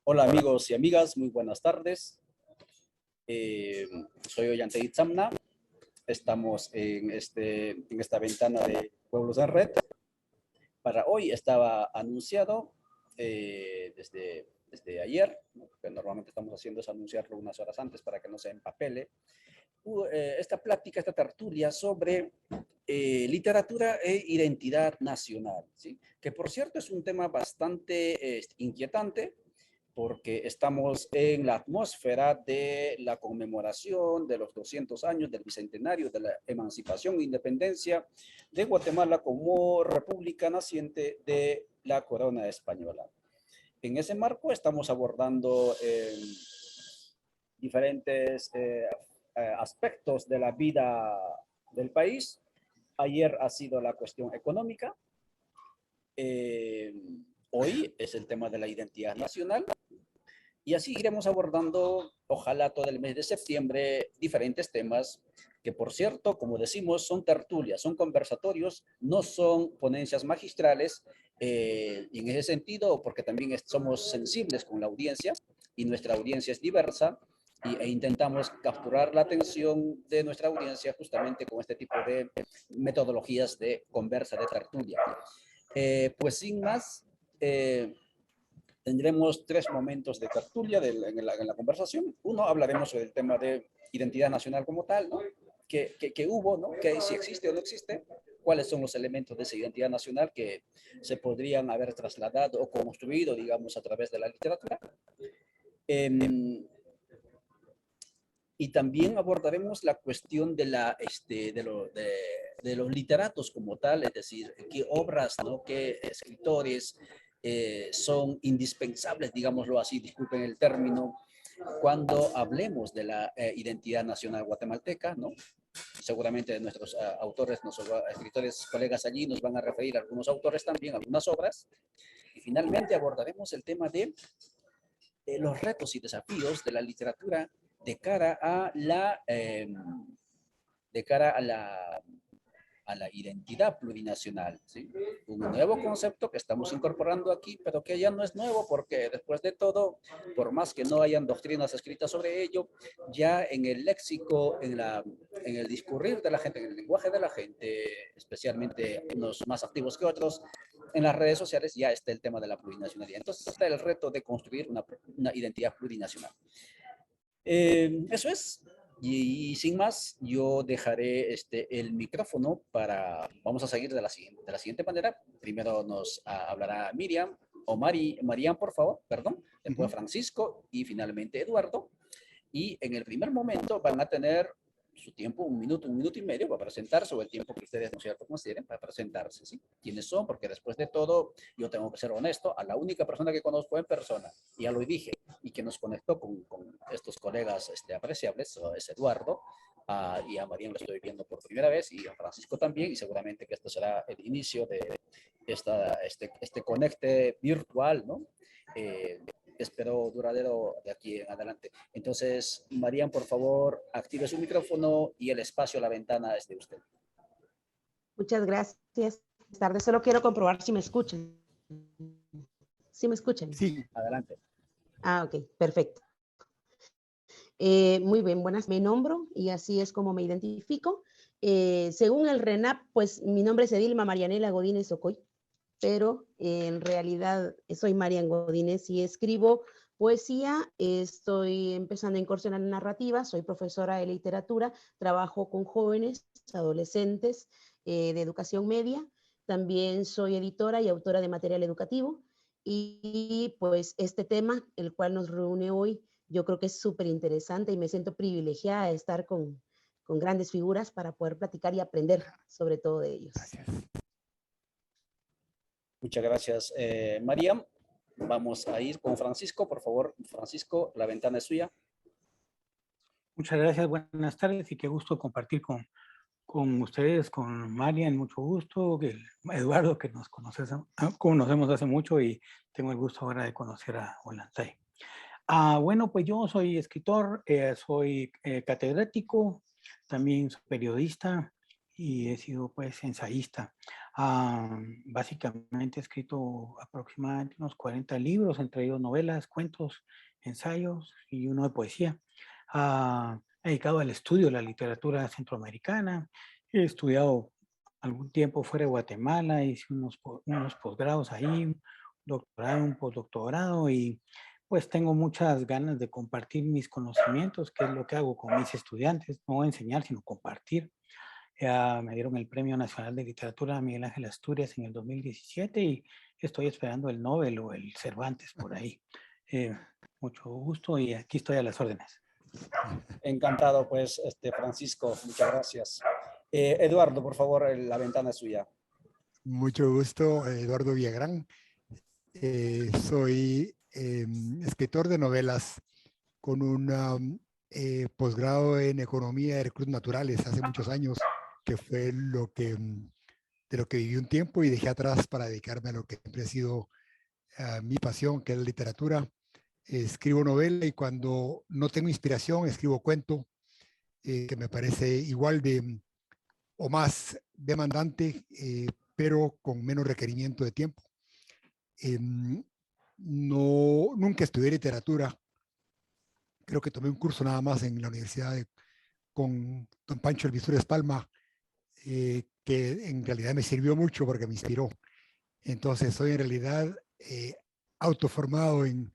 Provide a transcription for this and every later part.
Hola amigos y amigas, muy buenas tardes. Soy Ollantay Itzamna. Estamos en esta ventana de Pueblos en Red. Para hoy estaba anunciado desde ayer, ¿no? Que normalmente estamos haciendo es anunciarlo unas horas antes para que no se empapele. Esta plática, esta tertulia sobre literatura e identidad nacional, ¿sí? Que por cierto es un tema bastante inquietante, porque estamos en la atmósfera de la conmemoración de los 200 años del bicentenario de la emancipación e independencia de Guatemala como república naciente de la corona española. En ese marco estamos abordando diferentes aspectos de la vida del país. Ayer ha sido la cuestión económica. Hoy es el tema de la identidad nacional. Y así iremos abordando, ojalá todo el mes de septiembre, diferentes temas que, por cierto, como decimos, son tertulias, son conversatorios, no son ponencias magistrales. Y en ese sentido, porque también somos sensibles con la audiencia y nuestra audiencia es diversa, e intentamos capturar la atención de nuestra audiencia justamente con este tipo de metodologías de conversa, de tertulia. Pues sin más, tendremos tres momentos de tertulia en la conversación. Uno, hablaremos sobre el tema de identidad nacional como tal, ¿no? Que hubo, ¿no? Que si existe o no existe, cuáles son los elementos de esa identidad nacional que se podrían haber trasladado o construido, digamos, a través de la literatura. Y también abordaremos la cuestión de los literatos como tal, es decir, qué obras, ¿no? Qué escritores son indispensables, digámoslo así, disculpen el término, cuando hablemos de la identidad nacional guatemalteca, ¿no? Seguramente nuestros autores, nuestros escritores, colegas allí nos van a referir a algunos autores también, algunas obras. Y finalmente abordaremos el tema de los retos y desafíos de la literatura de cara a la identidad plurinacional, ¿sí? Un nuevo concepto que estamos incorporando aquí, pero que ya no es nuevo porque después de todo, por más que no hayan doctrinas escritas sobre ello, ya en el léxico, en el discurrir de la gente, en el lenguaje de la gente, especialmente unos más activos que otros, en las redes sociales ya está el tema de la plurinacionalidad. Entonces está el reto de construir una identidad plurinacional. Eso es. Y sin más, yo dejaré el micrófono vamos a seguir de la siguiente manera. Primero nos hablará Miriam, o Marian, por favor, perdón. Después Francisco y finalmente Eduardo. Y en el primer momento van a tener su tiempo, un minuto y medio para presentarse, o el tiempo que ustedes, ¿no es cierto?, consideren para presentarse, ¿sí? ¿Quiénes son? Porque después de todo, yo tengo que ser honesto, a la única persona que conozco en persona, y ya lo dije, y que nos conectó con estos colegas apreciables, es Eduardo, y a María lo estoy viendo por primera vez, y a Francisco también, y seguramente que esto será el inicio de este conecte virtual, ¿no? Espero duradero de aquí en adelante. Entonces, Marían, por favor, active su micrófono y el espacio, la ventana es de usted. Muchas gracias. Buenas tardes. Solo quiero comprobar si me escuchan. ¿Sí me escuchan? Sí, adelante. Ok, perfecto. Muy bien, buenas. Me nombro y así es como me identifico. Según el RENAP, pues mi nombre es Edilma Marianela Godínez Ocoy, pero en realidad soy Marian Godínez y escribo poesía. Estoy empezando a incursionar en narrativa, soy profesora de literatura, trabajo con jóvenes, adolescentes de educación media. También soy editora y autora de material educativo. Y pues este tema, el cual nos reúne hoy, yo creo que es súper interesante y me siento privilegiada de estar con grandes figuras para poder platicar y aprender sobre todo de ellos. Gracias. Muchas gracias, María. Vamos a ir con Francisco, por favor. Francisco, la ventana es suya. Muchas gracias, buenas tardes y qué gusto compartir con ustedes, con Marian, mucho gusto, Eduardo, que nos conocemos hace mucho y tengo el gusto ahora de conocer a Ollantay. Bueno, pues yo soy escritor, soy catedrático, también soy periodista y he sido pues ensayista. Básicamente he escrito aproximadamente unos 40 libros, entre ellos novelas, cuentos, ensayos y uno de poesía. He dedicado al estudio de la literatura centroamericana. He estudiado algún tiempo fuera de Guatemala, hice unos posgrados ahí, un doctorado, un postdoctorado, y pues tengo muchas ganas de compartir mis conocimientos, que es lo que hago con mis estudiantes, no enseñar, sino compartir. Ya me dieron el Premio Nacional de Literatura Miguel Ángel Asturias en el 2017 y estoy esperando el Nobel o el Cervantes por ahí. Mucho gusto y aquí estoy a las órdenes. Encantado, pues, Francisco, muchas gracias. Eduardo, por favor, la ventana es suya. Mucho gusto, Eduardo Villagrán. Soy escritor de novelas con un posgrado en Economía de Recursos Naturales hace muchos años, que fue de lo que viví un tiempo y dejé atrás para dedicarme a lo que siempre ha sido mi pasión, que es la literatura. Escribo novela y cuando no tengo inspiración, escribo cuento, que me parece igual o más demandante, pero con menos requerimiento de tiempo. Nunca estudié literatura. Creo que tomé un curso nada más en la universidad con don Pancho Elvisures Palma, que en realidad me sirvió mucho porque me inspiró. Entonces soy en realidad autoformado en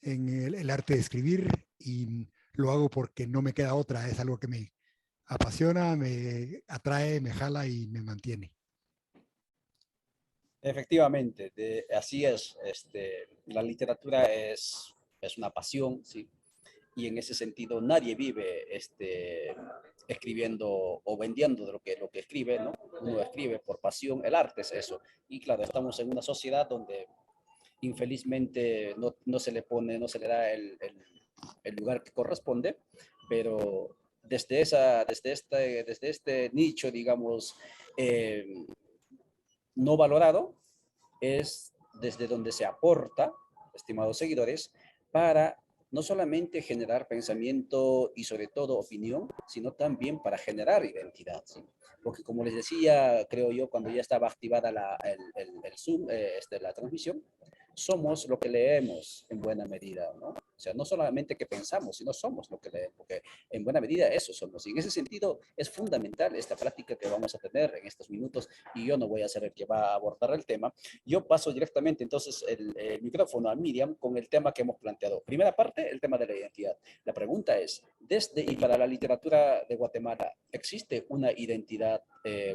el arte de escribir y lo hago porque no me queda otra. Es algo que me apasiona, me atrae, me jala y me mantiene. Efectivamente, así es. La literatura es una pasión, ¿sí? Y en ese sentido nadie vive escribiendo o vendiendo de lo que escribe, ¿no? Uno escribe por pasión, el arte es eso. Y claro, estamos en una sociedad donde infelizmente no se le pone, no se le da el lugar que corresponde, pero desde este nicho, digamos, no valorado, es desde donde se aporta, estimados seguidores, para no solamente generar pensamiento y sobre todo opinión, sino también para generar identidad, ¿sí? Porque como les decía, creo yo, cuando ya estaba activada el Zoom, la transmisión, somos lo que leemos en buena medida, ¿no? O sea, no solamente que pensamos, sino somos lo que leemos, porque en buena medida eso somos. Y en ese sentido es fundamental esta práctica que vamos a tener en estos minutos, y yo no voy a ser el que va a abordar el tema. Yo paso directamente entonces el micrófono a Miriam con el tema que hemos planteado. Primera parte, el tema de la identidad. La pregunta es, desde y para la literatura de Guatemala, ¿existe una identidad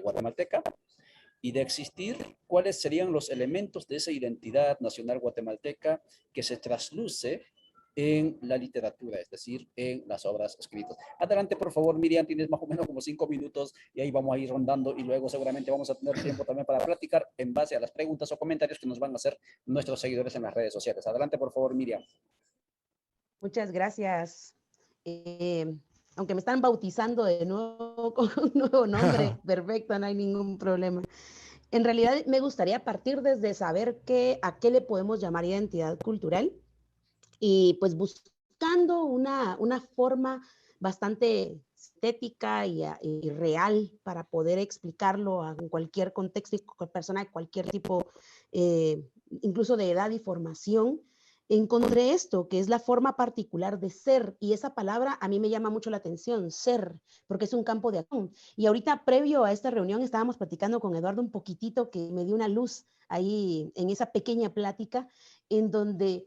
guatemalteca? Y de existir, ¿cuáles serían los elementos de esa identidad nacional guatemalteca que se trasluce en la literatura, es decir, en las obras escritas? Adelante, por favor, Miriam, tienes más o menos como 5 minutos y ahí vamos a ir rondando y luego seguramente vamos a tener tiempo también para platicar en base a las preguntas o comentarios que nos van a hacer nuestros seguidores en las redes sociales. Adelante, por favor, Miriam. Muchas gracias. Aunque me están bautizando de nuevo con un nuevo nombre, perfecto, no hay ningún problema. En realidad me gustaría partir desde saber a qué le podemos llamar identidad cultural y pues buscando una forma bastante estética y real para poder explicarlo en cualquier contexto y persona de cualquier tipo, incluso de edad y formación. Encontré esto, que es la forma particular de ser, y esa palabra a mí me llama mucho la atención, ser, porque es un campo de acción. Y ahorita, previo a esta reunión, estábamos platicando con Eduardo un poquitito, que me dio una luz ahí en esa pequeña plática, en donde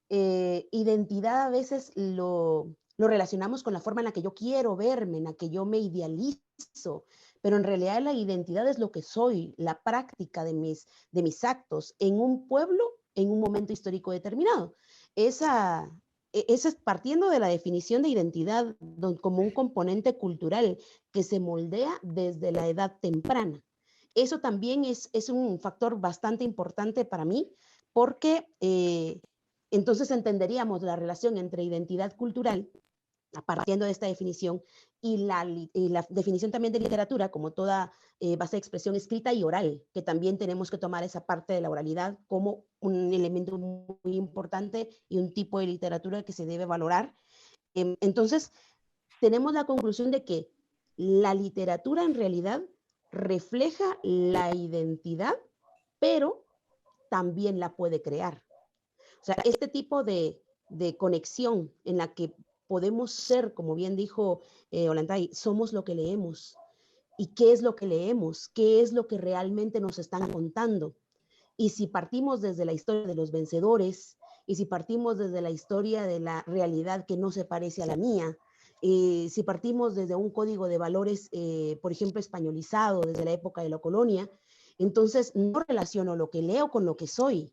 identidad a veces lo relacionamos con la forma en la que yo quiero verme, en la que yo me idealizo, pero en realidad la identidad es lo que soy, la práctica de mis actos en un pueblo en un momento histórico determinado. Esa es partiendo de la definición de identidad como un componente cultural que se moldea desde la edad temprana. Eso también es un factor bastante importante para mí, porque entonces entenderíamos la relación entre identidad cultural, partiendo de esta definición, y la definición también de literatura como toda base de expresión escrita y oral, que también tenemos que tomar esa parte de la oralidad como un elemento muy importante y un tipo de literatura que se debe valorar. Entonces, tenemos la conclusión de que la literatura en realidad refleja la identidad, pero también la puede crear. O sea, este tipo de conexión en la que podemos ser, como bien dijo Ollantay, somos lo que leemos. ¿Y qué es lo que leemos? ¿Qué es lo que realmente nos están contando? Y si partimos desde la historia de los vencedores, y si partimos desde la historia de la realidad que no se parece a la mía, si partimos desde un código de valores, por ejemplo, españolizado desde la época de la colonia, entonces no relaciono lo que leo con lo que soy,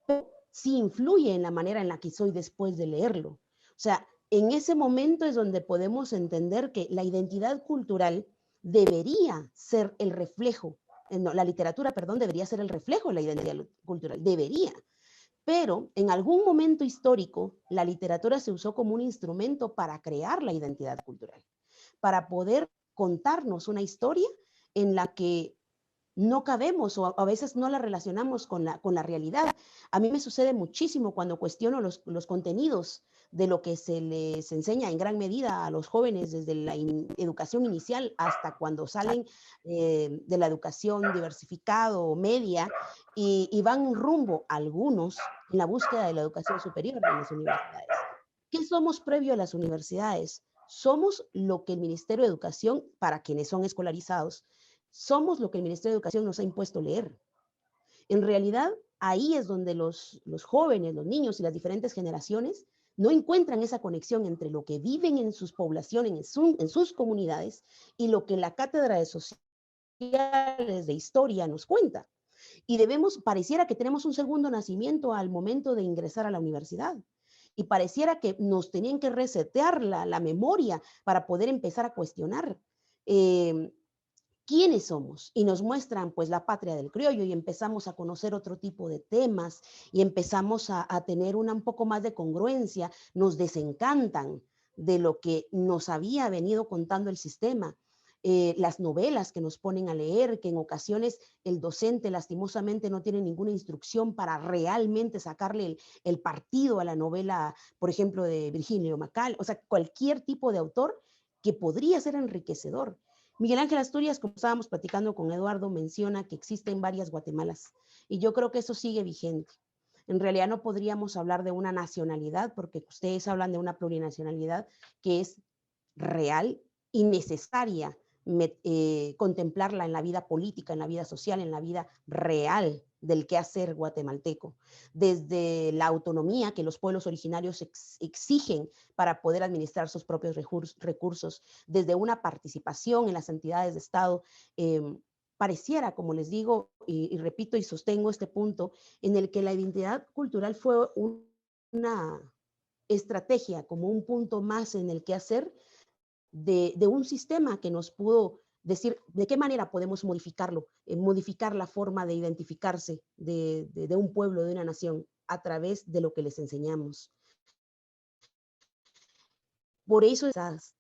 pero sí influye en la manera en la que soy después de leerlo. O sea, en ese momento es donde podemos entender que la identidad cultural debería ser el reflejo, no, la literatura, perdón, debería ser el reflejo de la identidad cultural, debería. Pero en algún momento histórico, la literatura se usó como un instrumento para crear la identidad cultural, para poder contarnos una historia en la que no cabemos o a veces no la relacionamos con la realidad. A mí me sucede muchísimo cuando cuestiono los contenidos de lo que se les enseña en gran medida a los jóvenes desde la educación inicial hasta cuando salen de la educación diversificada o media y van rumbo algunos en la búsqueda de la educación superior en las universidades. ¿Qué somos previo a las universidades? Somos lo que el Ministerio de Educación, para quienes son escolarizados, somos lo que el Ministerio de Educación nos ha impuesto leer. En realidad, ahí es donde los jóvenes, los niños y las diferentes generaciones no encuentran esa conexión entre lo que viven en sus poblaciones, en sus comunidades, y lo que la cátedra de sociales de historia nos cuenta. Y pareciera que tenemos un segundo nacimiento al momento de ingresar a la universidad. Y pareciera que nos tenían que resetear la memoria para poder empezar a cuestionar quiénes somos, y nos muestran pues la patria del criollo y empezamos a conocer otro tipo de temas y empezamos a tener un poco más de congruencia, nos desencantan de lo que nos había venido contando el sistema. Las novelas que nos ponen a leer, que en ocasiones el docente lastimosamente no tiene ninguna instrucción para realmente sacarle el partido a la novela, por ejemplo, de Virgilio Macal, o sea, cualquier tipo de autor que podría ser enriquecedor. Miguel Ángel Asturias, como estábamos platicando con Eduardo, menciona que existen varias Guatemalas y yo creo que eso sigue vigente. En realidad no podríamos hablar de una nacionalidad porque ustedes hablan de una plurinacionalidad que es real y necesaria contemplarla en la vida política, en la vida social, en la vida real del quehacer guatemalteco, desde la autonomía que los pueblos originarios exigen para poder administrar sus propios recursos, desde una participación en las entidades de Estado, pareciera, como les digo, y repito y sostengo este punto, en el que la identidad cultural fue una estrategia, como un punto más en el quehacer de un sistema que nos pudo decir de qué manera podemos modificarlo, modificar la forma de identificarse de un pueblo, de una nación, a través de lo que les enseñamos. Por eso esas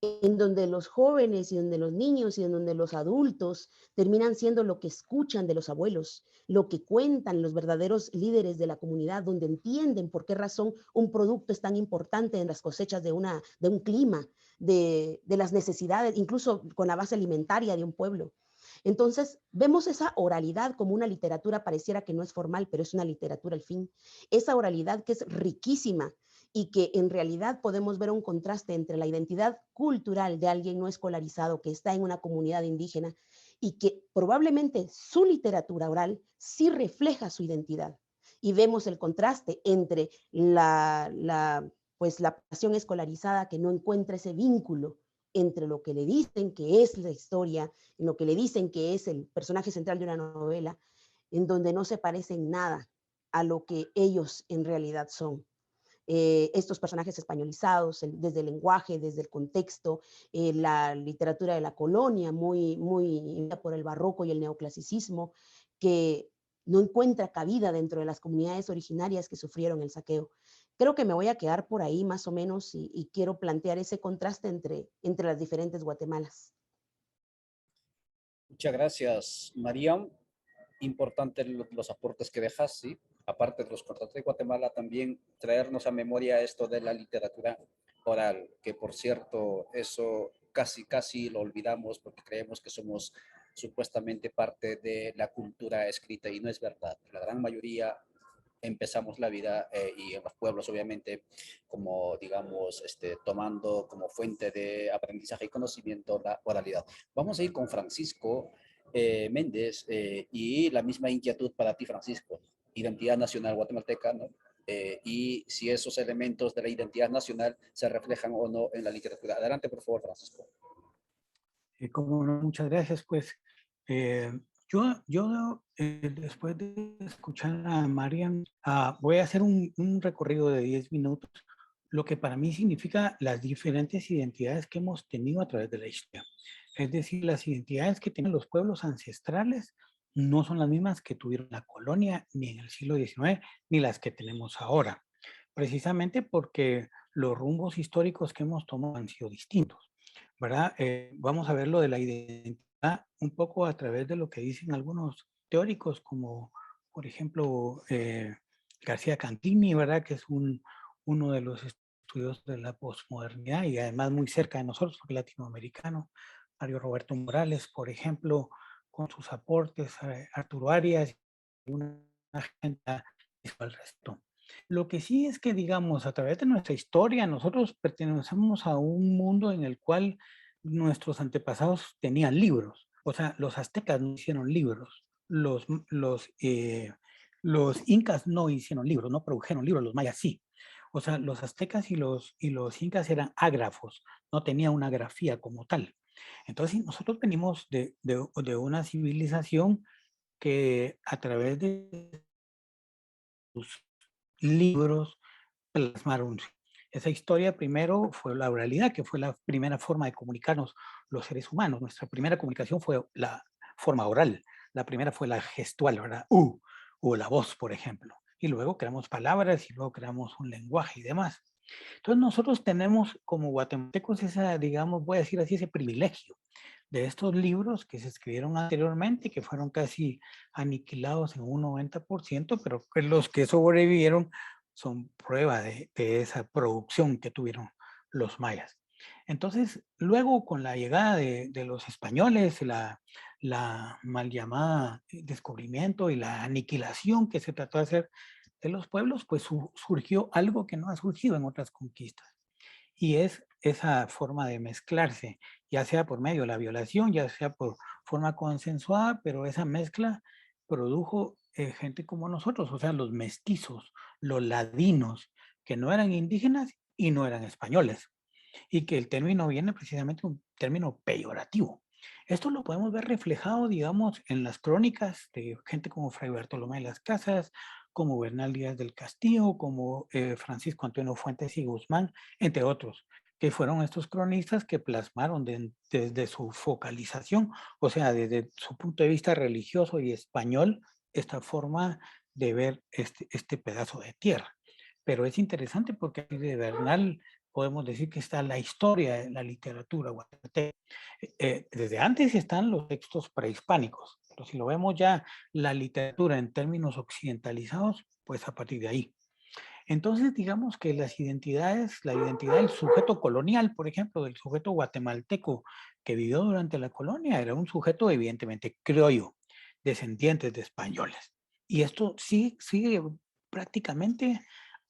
en donde los jóvenes y donde los niños y en donde los adultos terminan siendo lo que escuchan de los abuelos, lo que cuentan los verdaderos líderes de la comunidad, donde entienden por qué razón un producto es tan importante en las cosechas de un clima, de las necesidades, incluso con la base alimentaria de un pueblo. Entonces, vemos esa oralidad como una literatura, pareciera que no es formal, pero es una literatura al fin. Esa oralidad que es riquísima, y que en realidad podemos ver un contraste entre la identidad cultural de alguien no escolarizado que está en una comunidad indígena y que probablemente su literatura oral sí refleja su identidad. Y vemos el contraste entre pues la población escolarizada que no encuentra ese vínculo entre lo que le dicen que es la historia, en lo que le dicen que es el personaje central de una novela, en donde no se parece en nada a lo que ellos en realidad son. Estos personajes españolizados, desde el lenguaje, desde el contexto, la literatura de la colonia, muy por el barroco y el neoclasicismo, que no encuentra cabida dentro de las comunidades originarias que sufrieron el saqueo. Creo que me voy a quedar por ahí más o menos y quiero plantear ese contraste entre las diferentes Guatemalas. Muchas gracias, María. Importantes los aportes que dejas, ¿sí? Aparte de los contratos de Guatemala, también traernos a memoria esto de la literatura oral, que por cierto, eso casi lo olvidamos porque creemos que somos supuestamente parte de la cultura escrita y no es verdad. La gran mayoría empezamos la vida y en los pueblos obviamente como digamos tomando como fuente de aprendizaje y conocimiento la oralidad. Vamos a ir con Francisco Méndez y la misma inquietud para ti, Francisco, identidad nacional guatemalteca, ¿no? Y si esos elementos de la identidad nacional se reflejan o no en la literatura. Adelante, por favor, Francisco. Como no, muchas gracias. Pues eh, después de escuchar a Marian, voy a hacer un recorrido de 10 minutos, lo que para mí significa las diferentes identidades que hemos tenido a través de la historia. Es decir, las identidades que tienen los pueblos ancestrales no son las mismas que tuvieron la colonia, ni en el siglo XIX, ni las que tenemos ahora, precisamente porque los rumbos históricos que hemos tomado han sido distintos, ¿verdad? Vamos a ver lo de la identidad un poco a través de lo que dicen algunos teóricos, como por ejemplo García Cantini, ¿verdad? Que es uno de los estudios de la posmodernidad y además muy cerca de nosotros, porque latinoamericano. Mario Roberto Morales, por ejemplo, con sus aportes, Arturo Arias, y una gente al resto. Lo que sí es que, digamos, a través de nuestra historia, nosotros pertenecemos a un mundo en el cual nuestros antepasados tenían libros. O sea, los aztecas no hicieron libros, los incas no hicieron libros, no produjeron libros, los mayas sí. O sea, los aztecas y los incas eran ágrafos, no tenían una grafía como tal. Entonces, nosotros venimos de una civilización que a través de sus libros plasmaron. Esa historia primero fue la oralidad, que fue la primera forma de comunicarnos los seres humanos. Nuestra primera comunicación fue la forma oral. La primera fue la gestual, ¿verdad? O la voz, por ejemplo. Y luego creamos palabras y luego creamos un lenguaje y demás. Entonces nosotros tenemos como guatemaltecos esa, digamos, voy a decir así, ese privilegio de estos libros que se escribieron anteriormente y que fueron casi aniquilados en un 90%, pero que los que sobrevivieron son prueba de esa producción que tuvieron los mayas. Entonces, luego con la llegada de los españoles, la mal llamada descubrimiento y la aniquilación que se trató de hacer de los pueblos, pues surgió algo que no ha surgido en otras conquistas. Y es esa forma de mezclarse, ya sea por medio de la violación, ya sea por forma consensuada, pero esa mezcla produjo gente como nosotros, o sea, los mestizos, los ladinos, que no eran indígenas y no eran españoles, y que el término viene precisamente de un término peyorativo. Esto lo podemos ver reflejado, digamos, en las crónicas de gente como Fray Bartolomé de las Casas, como Bernal Díaz del Castillo, como Francisco Antonio Fuentes y Guzmán, entre otros, que fueron estos cronistas que plasmaron desde su focalización, o sea, desde su punto de vista religioso y español, esta forma de ver este pedazo de tierra. Pero es interesante porque de Bernal podemos decir que está la historia de la literatura guatemalteca. Desde antes están los textos prehispánicos, pero si lo vemos ya la literatura en términos occidentalizados, pues a partir de ahí. Entonces, digamos que las identidades, la identidad del sujeto colonial, por ejemplo, del sujeto guatemalteco que vivió durante la colonia, era un sujeto evidentemente criollo, descendientes de españoles. Y esto sigue prácticamente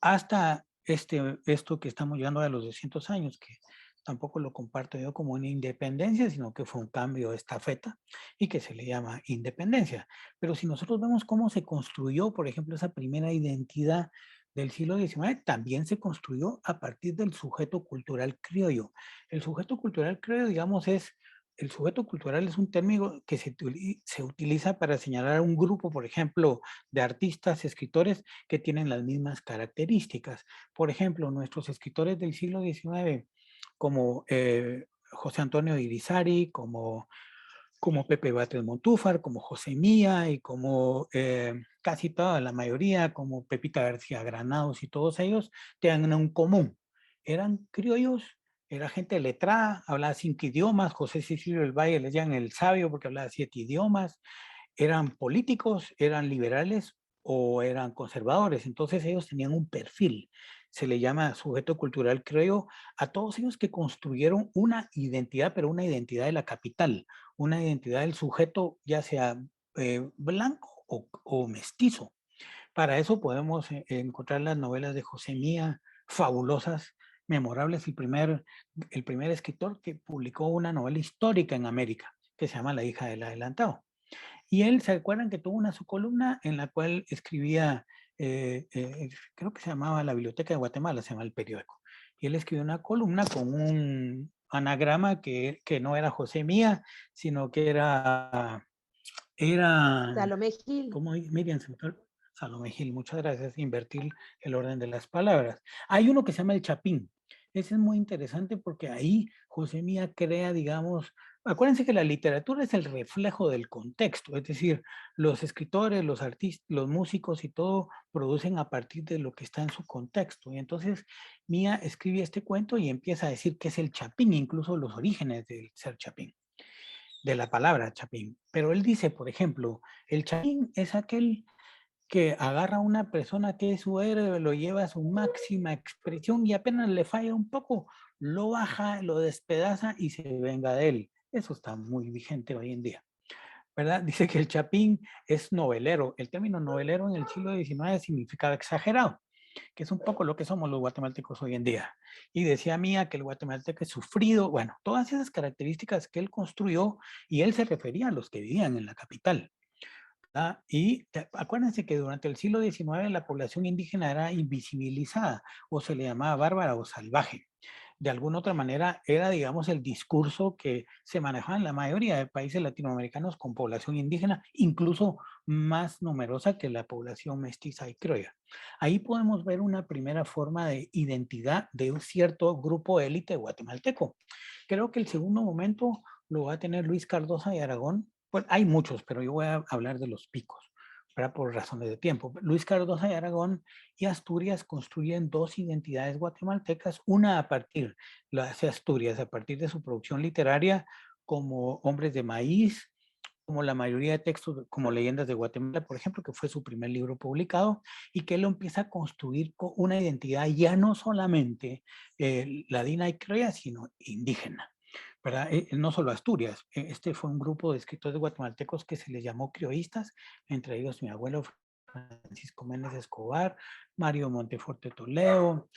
hasta esto que estamos llegando a los 200 años, que tampoco lo comparto yo como una independencia, sino que fue un cambio de estafeta y que se le llama independencia. Pero si nosotros vemos cómo se construyó, por ejemplo, esa primera identidad del siglo XIX, también se construyó a partir del sujeto cultural criollo. El sujeto cultural criollo, digamos, el sujeto cultural es un término que se utiliza para señalar a un grupo, por ejemplo, de artistas, escritores que tienen las mismas características. Por ejemplo, nuestros escritores del siglo XIX, como José Antonio Irizarry, como Pepe Batres Montúfar, como José Mía y como casi toda la mayoría, como Pepita García Granados y todos ellos, tenían un común. Eran criollos, era gente letrada, hablaba 5 idiomas. José Cecilio del Valle le llaman el sabio porque hablaba 7 idiomas. Eran políticos, eran liberales o eran conservadores. Entonces ellos tenían un perfil. se le llama sujeto cultural criollo a todos ellos que construyeron una identidad, pero una identidad de la capital, una identidad del sujeto, ya sea blanco o mestizo. Para eso podemos encontrar las novelas de José Mía, fabulosas, memorables. El primer escritor que publicó una novela histórica en América, que se llama La hija del adelantado. Y él, ¿se acuerdan que tuvo una su columna en la cual escribía, creo que se llamaba La Biblioteca de Guatemala, se llama el periódico? Y él escribió una columna con un anagrama que no era José Mía, sino que era Salomé Gil. ¿cómo? Miriam, Salomé Gil, muchas gracias. Invertir el orden de las palabras. Hay uno que se llama El Chapín. Ese es muy interesante porque ahí José Mía crea, digamos, acuérdense que la literatura es el reflejo del contexto, es decir, los escritores, los artistas, los músicos y todo producen a partir de lo que está en su contexto. Y entonces Mía escribe este cuento y empieza a decir que es el Chapín, incluso los orígenes del ser Chapín, de la palabra Chapín. Pero él dice, por ejemplo, el Chapín es aquel que agarra a una persona que es su héroe, lo lleva a su máxima expresión y apenas le falla un poco, lo baja, lo despedaza y se venga de él. Eso está muy vigente hoy en día, ¿verdad? Dice que el Chapín es novelero. El término novelero en el siglo XIX significaba exagerado, que es un poco lo que somos los guatemaltecos hoy en día. Y decía Mía que el guatemalteco es sufrido, bueno, todas esas características que él construyó, y él se refería a los que vivían en la capital. Y acuérdense que durante el siglo XIX la población indígena era invisibilizada o se le llamaba bárbara o salvaje. De alguna otra manera era, digamos, el discurso que se manejaba en la mayoría de países latinoamericanos con población indígena, incluso más numerosa que la población mestiza y criolla. Ahí podemos ver una primera forma de identidad de un cierto grupo élite guatemalteco. Creo que el segundo momento lo va a tener Luis Cardosa de Aragón. Pues hay muchos, pero yo voy a hablar de los picos, ¿verdad? Por razones de tiempo. Luis Cardosa de Aragón y Asturias construyen dos identidades guatemaltecas, una a partir, la hace Asturias, a partir de su producción literaria como Hombres de Maíz, como la mayoría de textos, como Leyendas de Guatemala, por ejemplo, que fue su primer libro publicado, y que él lo empieza a construir con una identidad ya no solamente ladina y criolla, sino indígena. ¿Verdad? No solo Asturias, este fue un grupo de escritores guatemaltecos que se les llamó criollistas, entre ellos mi abuelo Francisco Méndez Escobar, Mario Monteforte Toledo,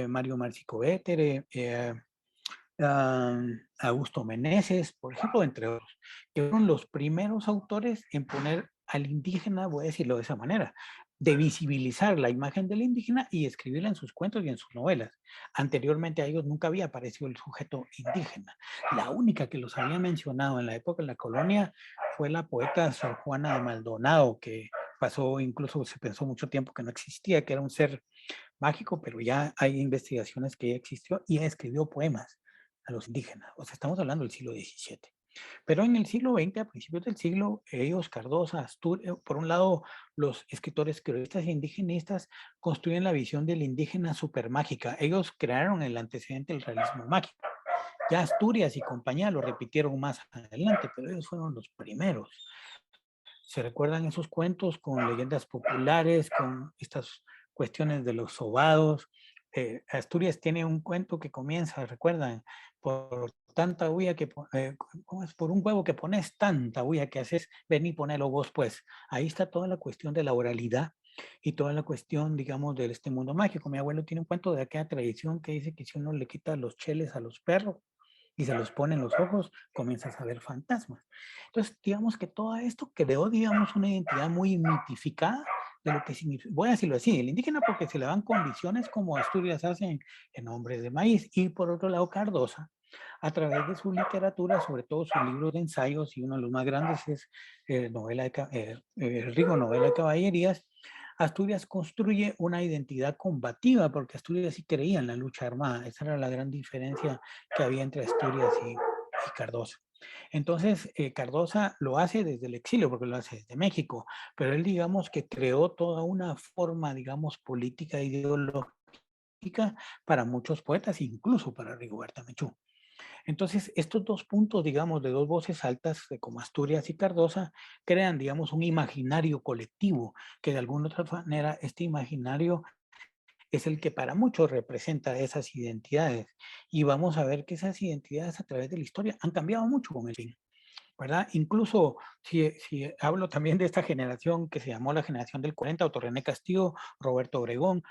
Mario Marcico Bétere, Augusto Meneses, por ejemplo, entre otros, que fueron los primeros autores en poner al indígena, voy a decirlo de esa manera, de visibilizar la imagen del indígena y escribirla en sus cuentos y en sus novelas. Anteriormente a ellos nunca había aparecido el sujeto indígena. La única que los había mencionado en la época de la colonia fue la poeta Sor Juana de Maldonado, que pasó, incluso se pensó mucho tiempo que no existía, que era un ser mágico, pero ya hay investigaciones que ya existió y escribió poemas a los indígenas. O sea, estamos hablando del siglo XVII. Pero en el siglo XX, a principios del siglo, ellos, Cardosa, Asturias, por un lado, los escritores criollistas e indigenistas construyen la visión del indígena supermágica. Ellos crearon el antecedente del realismo mágico. Ya Asturias y compañía lo repitieron más adelante, pero ellos fueron los primeros. ¿Se recuerdan esos cuentos con leyendas populares, con estas cuestiones de los sobados? Asturias tiene un cuento que comienza, ¿recuerdan? Por tanta bulla que, ¿cómo es? Por un huevo que pones tanta bulla que haces, ven y ponelo vos, pues. Ahí está toda la cuestión de la oralidad y toda la cuestión, digamos, de este mundo mágico. Mi abuelo tiene un cuento de aquella tradición que dice que si uno le quita los cheles a los perros y se los pone en los ojos, comienzas a ver fantasmas. Entonces, digamos que todo esto creó, digamos, una identidad muy mitificada de lo que significa, voy a decirlo así, el indígena porque se le dan condiciones como Asturias hacen en Hombres de Maíz, y por otro lado Cardosa, a través de su literatura, sobre todo su libro de ensayos, y uno de los más grandes es Rigo, novela de caballerías. Asturias construye una identidad combativa, porque Asturias sí creía en la lucha armada. Esa era la gran diferencia que había entre Asturias y Cardosa. Entonces, Cardosa lo hace desde el exilio, porque lo hace desde México, pero él, digamos, que creó toda una forma, digamos, política e ideológica para muchos poetas, incluso para Rigoberta Menchú. Entonces, estos dos puntos, digamos, de dos voces altas, como Asturias y Cardosa, crean, digamos, un imaginario colectivo, que de alguna otra manera este imaginario es el que para muchos representa esas identidades. Y vamos a ver que esas identidades a través de la historia han cambiado mucho con el fin, ¿verdad? Incluso si hablo también de esta generación que se llamó la generación del 40, Otto René Castillo, Roberto Obregón,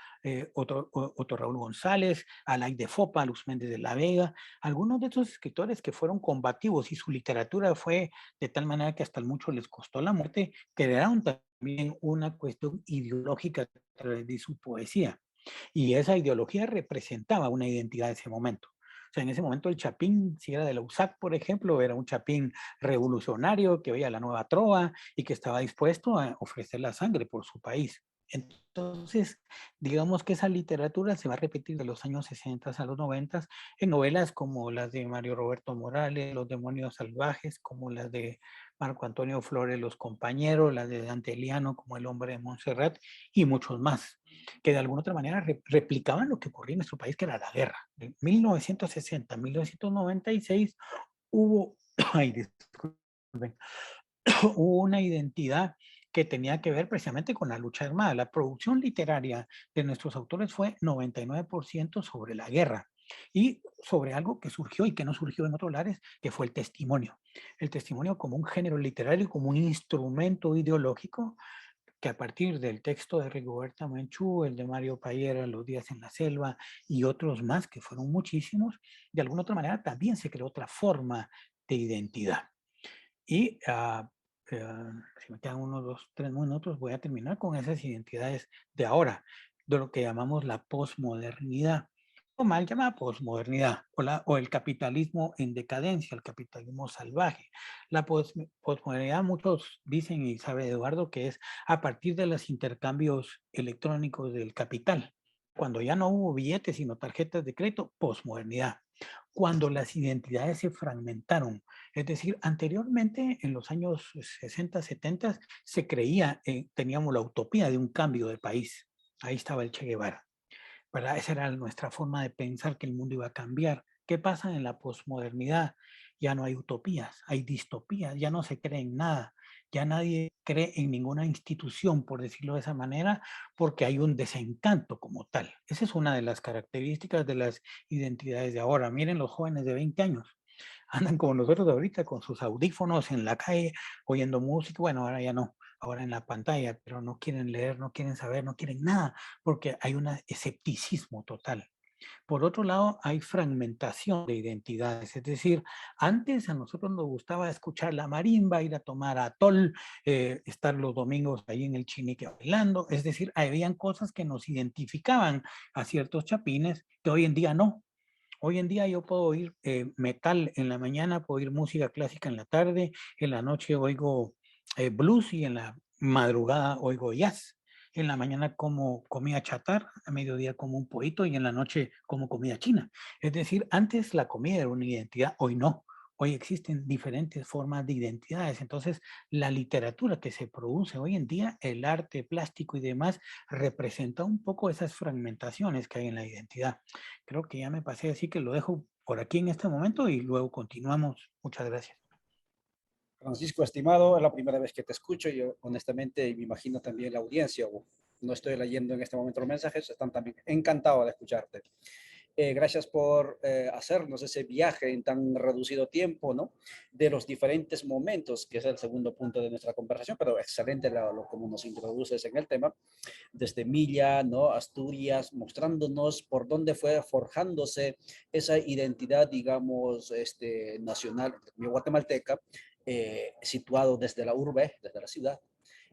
Otto Raúl González, Alay de Fopa, Luz Méndez de la Vega, algunos de esos escritores que fueron combativos y su literatura fue de tal manera que hasta mucho les costó la muerte, crearon también una cuestión ideológica a través de su poesía. Y esa ideología representaba una identidad de ese momento. O sea, en ese momento el Chapín, si era de la USAC, por ejemplo, era un Chapín revolucionario que veía la nueva trova y que estaba dispuesto a ofrecer la sangre por su país. Entonces, digamos que esa literatura se va a repetir de los años 60 a los 90 en novelas como las de Mario Roberto Morales, Los demonios salvajes, como las de Marco Antonio Flores, Los compañeros, las de Dante Eliano, como El hombre de Montserrat, y muchos más, que de alguna otra manera replicaban lo que ocurría en nuestro país, que era la guerra. En 1960, 1996 hubo, ay, disculpen, hubo una identidad que tenía que ver precisamente con la lucha armada. La producción literaria de nuestros autores fue 99% sobre la guerra y sobre algo que surgió y que no surgió en otros lares, que fue el testimonio. El testimonio como un género literario, como un instrumento ideológico que a partir del texto de Rigoberta Menchú, el de Mario Payera, Los días en la selva y otros más, que fueron muchísimos, de alguna otra manera también se creó otra forma de identidad. Y si me quedan unos 2, 3 minutos, voy a terminar con esas identidades de ahora, de lo que llamamos la posmodernidad, o mal llamada posmodernidad, o el capitalismo en decadencia, el capitalismo salvaje. La posmodernidad, muchos dicen, y sabe Eduardo, que es a partir de los intercambios electrónicos del capital. Cuando ya no hubo billetes, sino tarjetas de crédito, posmodernidad. Cuando las identidades se fragmentaron, es decir, anteriormente en los años 60, 70 se creía, teníamos la utopía de un cambio de país. Ahí estaba el Che Guevara, ¿verdad? Esa era nuestra forma de pensar que el mundo iba a cambiar. ¿Qué pasa en la posmodernidad? Ya no hay utopías, hay distopías, ya no se cree en nada, ya nadie cree en ninguna institución, por decirlo de esa manera, porque hay un desencanto como tal. Esa es una de las características de las identidades de ahora. Miren los jóvenes de 20 años, andan como nosotros de ahorita con sus audífonos en la calle, oyendo música. Bueno, ahora ya no, ahora en la pantalla, pero no quieren leer, no quieren saber, no quieren nada, porque hay un escepticismo total. Por otro lado, hay fragmentación de identidades, es decir, antes a nosotros nos gustaba escuchar la marimba, ir a tomar atol, estar los domingos ahí en el chinique bailando, es decir, habían cosas que nos identificaban a ciertos chapines que hoy en día no. Hoy en día yo puedo oír metal en la mañana, puedo oír música clásica en la tarde, en la noche oigo blues y en la madrugada oigo jazz. En la mañana como comida chatarra, a mediodía como un pollito y en la noche como comida china. Es decir, antes la comida era una identidad, hoy no. Hoy existen diferentes formas de identidades. Entonces, la literatura que se produce hoy en día, el arte plástico y demás, representa un poco esas fragmentaciones que hay en la identidad. Creo que ya me pasé, así que lo dejo por aquí en este momento y luego continuamos. Muchas gracias. Francisco, estimado, es la primera vez que te escucho. Yo, honestamente, y me imagino también la audiencia, no estoy leyendo en este momento los mensajes, están también encantados de escucharte. Gracias por hacernos ese viaje en tan reducido tiempo, ¿no? De los diferentes momentos, que es el segundo punto de nuestra conversación, pero excelente como nos introduces en el tema, desde Milla, ¿no? Asturias, mostrándonos por dónde fue forjándose esa identidad, digamos, nacional, guatemalteca, situado desde la urbe, desde la ciudad.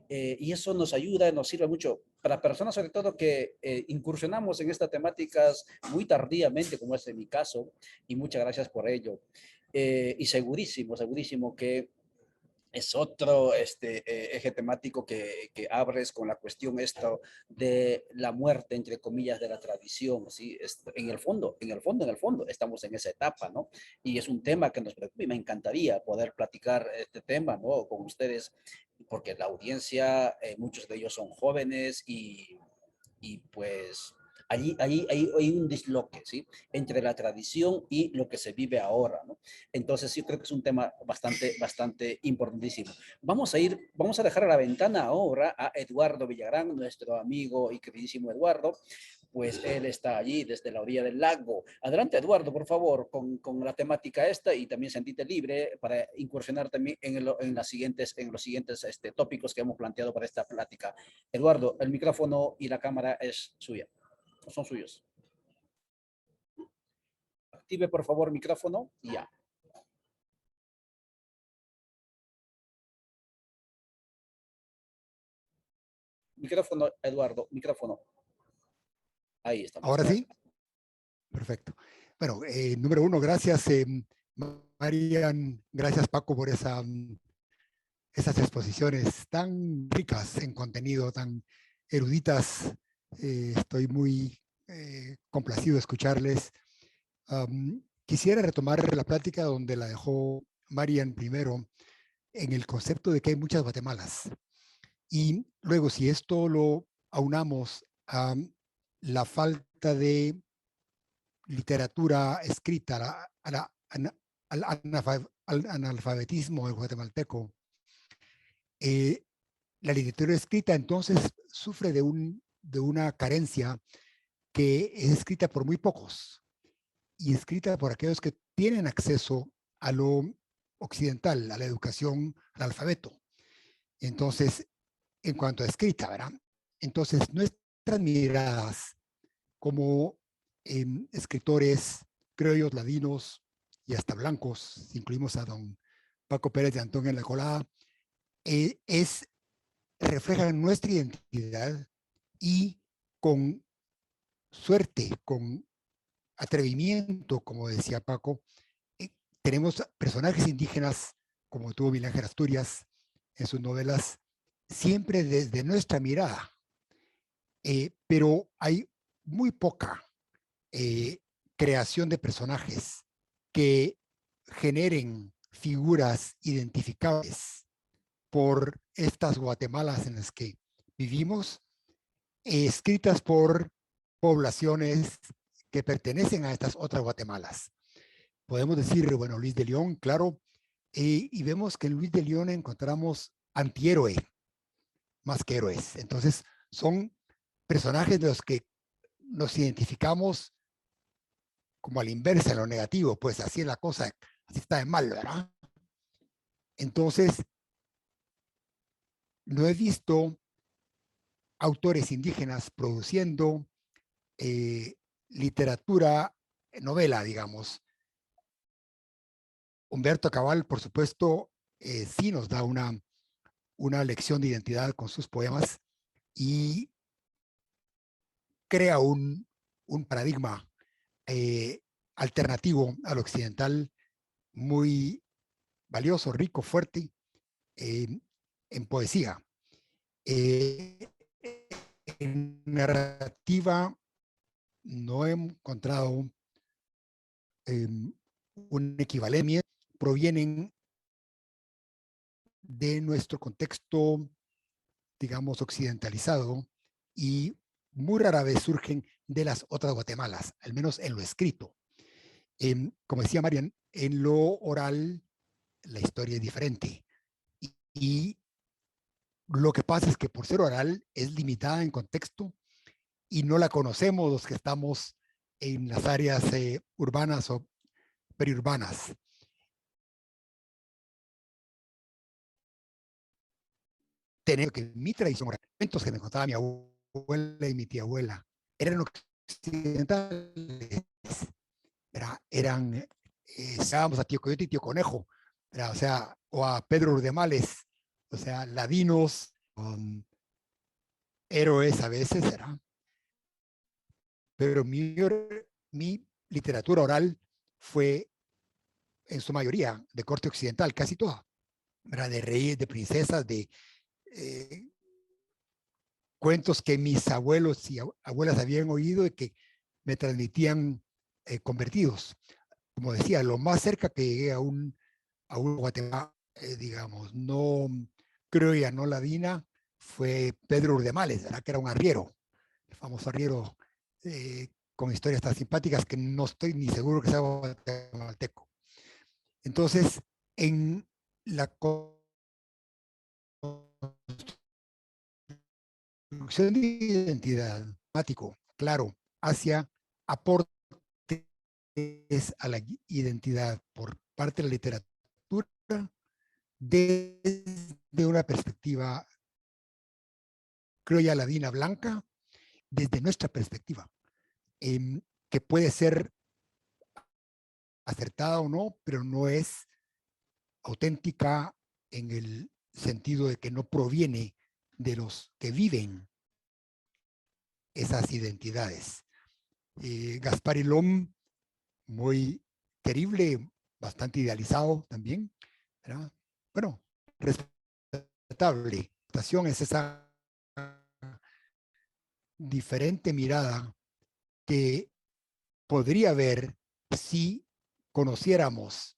Y eso nos ayuda, nos sirve mucho para personas sobre todo que incursionamos en estas temáticas muy tardíamente, como es en mi caso, y muchas gracias por ello. Y segurísimo, segurísimo que es otro eje temático que abres con la cuestión esto de la muerte, entre comillas, de la tradición, ¿sí? En el fondo, en el fondo, en el fondo, estamos en esa etapa, ¿no? Y es un tema que nos preocupa y me encantaría poder platicar este tema, ¿no? Con ustedes, porque la audiencia, muchos de ellos son jóvenes y pues hay un disloque, ¿sí? Entre la tradición y lo que se vive ahora, ¿no? Entonces sí creo que es un tema bastante importantísimo. Vamos a dejar a la ventana ahora a Eduardo Villagrán, nuestro amigo y queridísimo Eduardo, pues él está allí desde la orilla del lago. Adelante, Eduardo, por favor, con la temática esta, y también sentite libre para incursionar también en los siguientes tópicos que hemos planteado para esta plática. Eduardo, el micrófono y la cámara es suya, son suyos. Active, por favor, micrófono y ya. Micrófono, Eduardo, micrófono. Ahí estamos. Ahora sí. Perfecto. Bueno, número uno, gracias, Marian. Gracias, Paco, por esas exposiciones tan ricas en contenido, tan eruditas. Estoy muy complacido de escucharles. Quisiera retomar la plática donde la dejó Marian primero, en el concepto de que hay muchas Guatemalas. Y luego, si esto lo aunamos a la falta de literatura escrita, al analfabetismo del guatemalteco, la literatura escrita entonces sufre de una carencia que es escrita por muy pocos y escrita por aquellos que tienen acceso a lo occidental, a la educación, al alfabeto. Entonces, en cuanto a escrita, ¿verdad? Entonces, nuestras miradas como escritores criollos, ladinos y hasta blancos, si incluimos a don Paco Pérez de Antón en la colada, reflejan nuestra identidad y con suerte, con atrevimiento, como decía Paco, tenemos personajes indígenas, como tuvo Miguel Ángel Asturias en sus novelas, siempre desde nuestra mirada. Pero hay muy poca creación de personajes que generen figuras identificables por estas Guatemalas en las que vivimos, escritas por poblaciones que pertenecen a estas otras Guatemalas. Podemos decir, bueno, Luis de León, claro, y vemos que en Luis de León encontramos antihéroe más que héroes. Entonces, son personajes de los que nos identificamos como a la inversa, en lo negativo, pues así es la cosa, así está de mal, ¿verdad? Entonces, no he visto autores indígenas produciendo literatura, novela, digamos. Humberto Cabal, por supuesto, sí nos da una lección de identidad con sus poemas y crea un paradigma alternativo al occidental muy valioso, rico, fuerte en poesía. En narrativa no he encontrado un equivalente, provienen de nuestro contexto, digamos, occidentalizado y muy rara vez surgen de las otras Guatemalas, al menos en lo escrito. Como decía Marian, en lo oral la historia es diferente y lo que pasa es que por ser oral es limitada en contexto y no la conocemos los que estamos en las áreas urbanas o periurbanas. Tenemos que mi tradición, cuentos que me contaba mi abuela y mi tía abuela, eran occidentales, eran estábamos a Tío Coyote y Tío Conejo, o sea, o a Pedro Urdemales, o sea, ladinos, héroes a veces, ¿verdad? Pero mi literatura oral fue en su mayoría de corte occidental, casi toda, ¿verdad? De reyes, de princesas, de cuentos que mis abuelos y abuelas habían oído y que me transmitían convertidos. Como decía, lo más cerca que llegué a un Guatemala, digamos, no criolla, no ladina, fue Pedro Urdemales, ¿verdad? Que era un arriero, el famoso arriero con historias tan simpáticas que no estoy ni seguro que sea guatemalteco. Entonces, en la construcción de identidad, claro, hacia aportes a la identidad por parte de la literatura desde una perspectiva, creo ya, ladina blanca, desde nuestra perspectiva, que puede ser acertada o no, pero no es auténtica en el sentido de que no proviene de los que viven esas identidades. Gaspar Ilom, muy querible, bastante idealizado también, ¿verdad? Bueno, respetable. La estación es esa diferente mirada que podría haber si conociéramos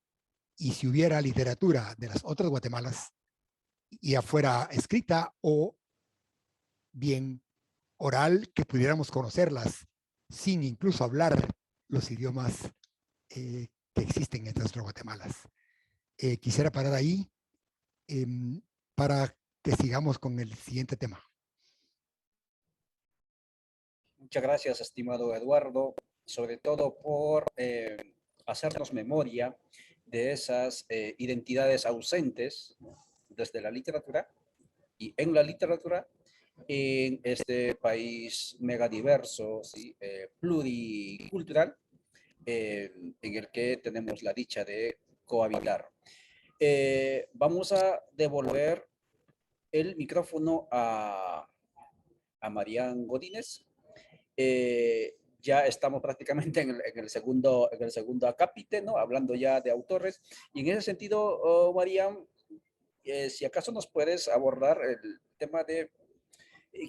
y si hubiera literatura de las otras Guatemalas, ya fuera escrita o bien oral, que pudiéramos conocerlas sin incluso hablar los idiomas que existen en estas otras Guatemalas. Quisiera parar ahí para que sigamos con el siguiente tema. Muchas gracias, estimado Eduardo, sobre todo por hacernos memoria de esas identidades ausentes, ¿no?, desde la literatura y en la literatura en este país megadiverso, ¿sí? Pluricultural, en el que tenemos la dicha de cohabitar. Vamos a devolver el micrófono a Marian Godínez. Ya estamos prácticamente en el segundo acápite, ¿no? Hablando ya de autores. Y en ese sentido, Marian, si acaso nos puedes abordar el tema de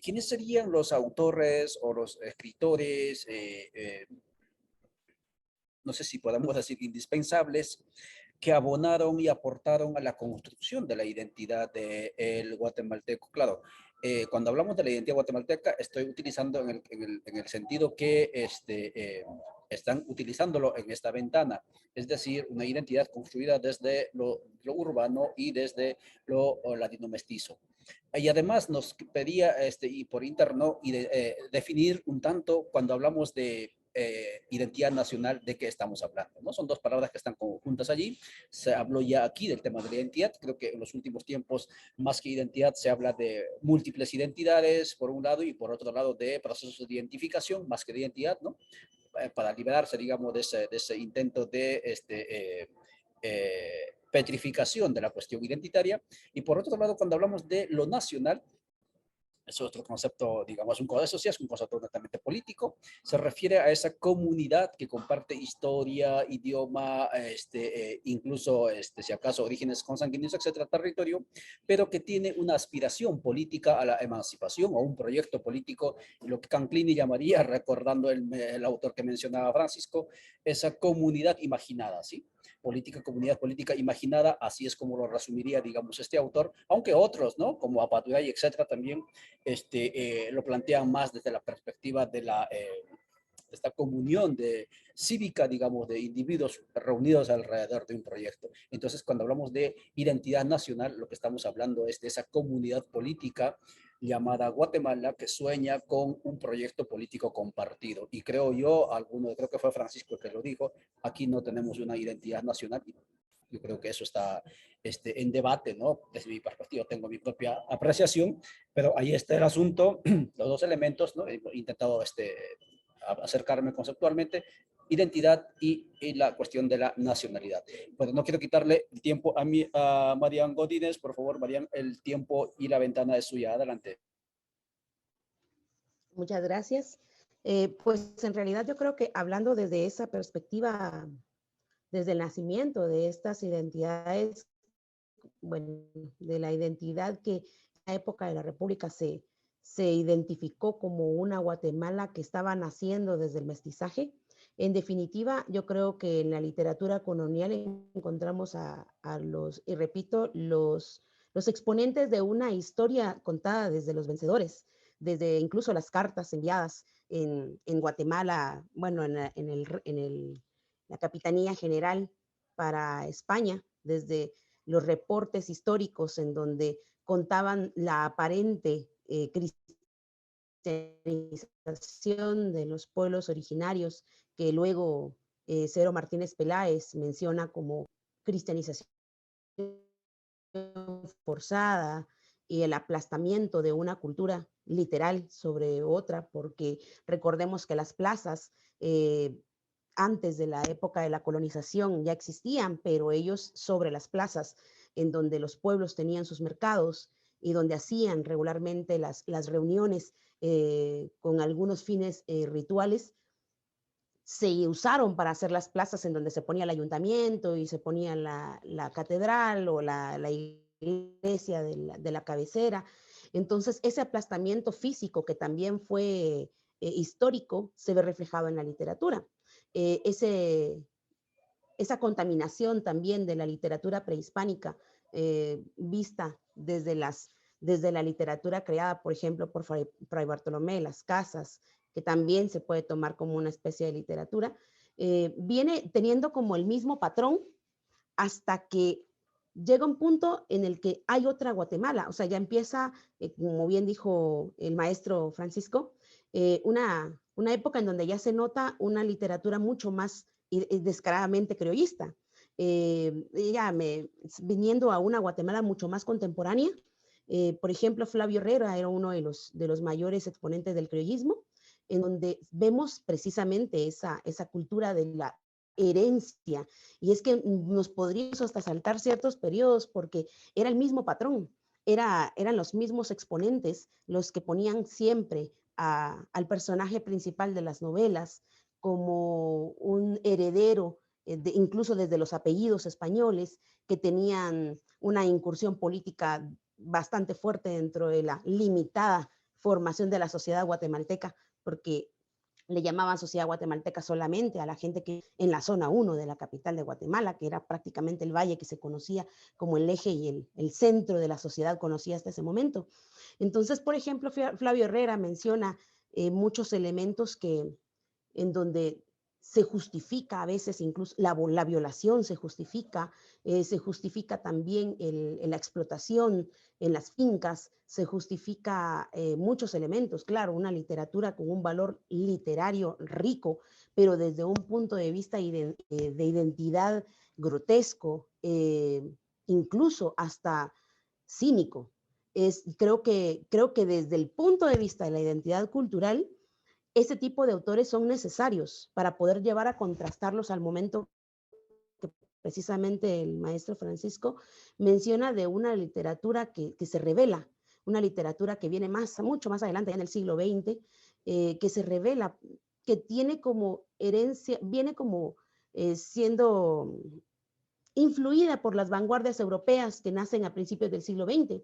quiénes serían los autores o los escritores, no sé si podemos decir indispensables, que abonaron y aportaron a la construcción de la identidad del guatemalteco. Claro, cuando hablamos de la identidad guatemalteca, estoy utilizando en el sentido que están utilizándolo en esta ventana, es decir, una identidad construida desde lo urbano y desde lo latino mestizo. Y además nos pedía, y por interno, definir un tanto cuando hablamos de identidad nacional, de qué estamos hablando, ¿no? Son dos palabras que están juntas allí. Se habló ya aquí del tema de la identidad. Creo que en los últimos tiempos, más que identidad, se habla de múltiples identidades, por un lado, y por otro lado, de procesos de identificación, más que de identidad, ¿no? Para liberarse, digamos, de ese intento de petrificación de la cuestión identitaria. Y por otro lado, cuando hablamos de lo nacional, es otro concepto, digamos, eso sí es un concepto netamente político, se refiere a esa comunidad que comparte historia, idioma, incluso, si acaso, orígenes consanguíneos, etcétera, territorio, pero que tiene una aspiración política a la emancipación o un proyecto político, lo que Canclini llamaría, recordando el autor que mencionaba Francisco, esa comunidad imaginada, ¿sí? Comunidad política imaginada, así es como lo resumiría, digamos, este autor, aunque otros, ¿no? Como Apatugay, etcétera, también lo plantean más desde la perspectiva de esta comunión cívica, digamos, de individuos reunidos alrededor de un proyecto. Entonces, cuando hablamos de identidad nacional, lo que estamos hablando es de esa comunidad política llamada Guatemala, que sueña con un proyecto político compartido. Y creo creo que fue Francisco el que lo dijo, aquí no tenemos una identidad nacional. Yo creo que eso está en debate, ¿no? Desde mi perspectiva tengo mi propia apreciación, pero ahí está el asunto, los dos elementos, ¿no? He intentado acercarme conceptualmente, identidad y la cuestión de la nacionalidad. Bueno, no quiero quitarle el tiempo a Marian Godínez. Por favor, Marian, el tiempo y la ventana es suya. Adelante. Muchas gracias. Pues en realidad yo creo que hablando desde esa perspectiva, desde el nacimiento de estas identidades, bueno, de la identidad que en la época de la República se identificó como una Guatemala que estaba naciendo desde el mestizaje. En definitiva, yo creo que en la literatura colonial encontramos a los, y repito, los exponentes de una historia contada desde los vencedores, desde incluso las cartas enviadas en Guatemala, bueno, la Capitanía General para España, desde los reportes históricos en donde contaban la aparente cristianización de los pueblos originarios, que luego Cero Martínez Peláez menciona como cristianización forzada y el aplastamiento de una cultura literal sobre otra, porque recordemos que las plazas antes de la época de la colonización ya existían, pero ellos sobre las plazas en donde los pueblos tenían sus mercados y donde hacían regularmente las reuniones con algunos fines rituales, se usaron para hacer las plazas en donde se ponía el ayuntamiento y se ponía la catedral o la iglesia de la cabecera. Entonces, ese aplastamiento físico que también fue histórico se ve reflejado en la literatura. Esa contaminación también de la literatura prehispánica vista desde la literatura creada, por ejemplo, por Fray Bartolomé, Las Casas, que también se puede tomar como una especie de literatura, viene teniendo como el mismo patrón hasta que llega un punto en el que hay otra Guatemala, o sea, ya empieza, como bien dijo el maestro Francisco, una época en donde ya se nota una literatura mucho más descaradamente criollista. Viniendo a una Guatemala mucho más contemporánea, por ejemplo, Flavio Herrera era uno de los mayores exponentes del criollismo, en donde vemos precisamente esa cultura de la herencia, y es que nos podríamos hasta saltar ciertos periodos porque era el mismo patrón, eran los mismos exponentes los que ponían siempre al personaje principal de las novelas como un heredero, incluso desde los apellidos españoles, que tenían una incursión política bastante fuerte dentro de la limitada formación de la sociedad guatemalteca, porque le llamaban sociedad guatemalteca solamente a la gente que en la zona 1 de la capital de Guatemala, que era prácticamente el valle que se conocía como el eje y el centro de la sociedad conocida hasta ese momento. Entonces, por ejemplo, Flavio Herrera menciona muchos elementos en donde se justifica a veces incluso la violación, se justifica también la explotación en las fincas, se justifica muchos elementos, claro, una literatura con un valor literario rico, pero desde un punto de vista de identidad grotesco, incluso hasta cínico. Creo que desde el punto de vista de la identidad cultural, ese tipo de autores son necesarios para poder llevar a contrastarlos al momento que precisamente el maestro Francisco menciona de una literatura que se revela, una literatura que viene mucho más adelante, ya en el siglo XX, que se revela, que tiene como herencia, viene como siendo influida por las vanguardias europeas que nacen a principios del siglo XX.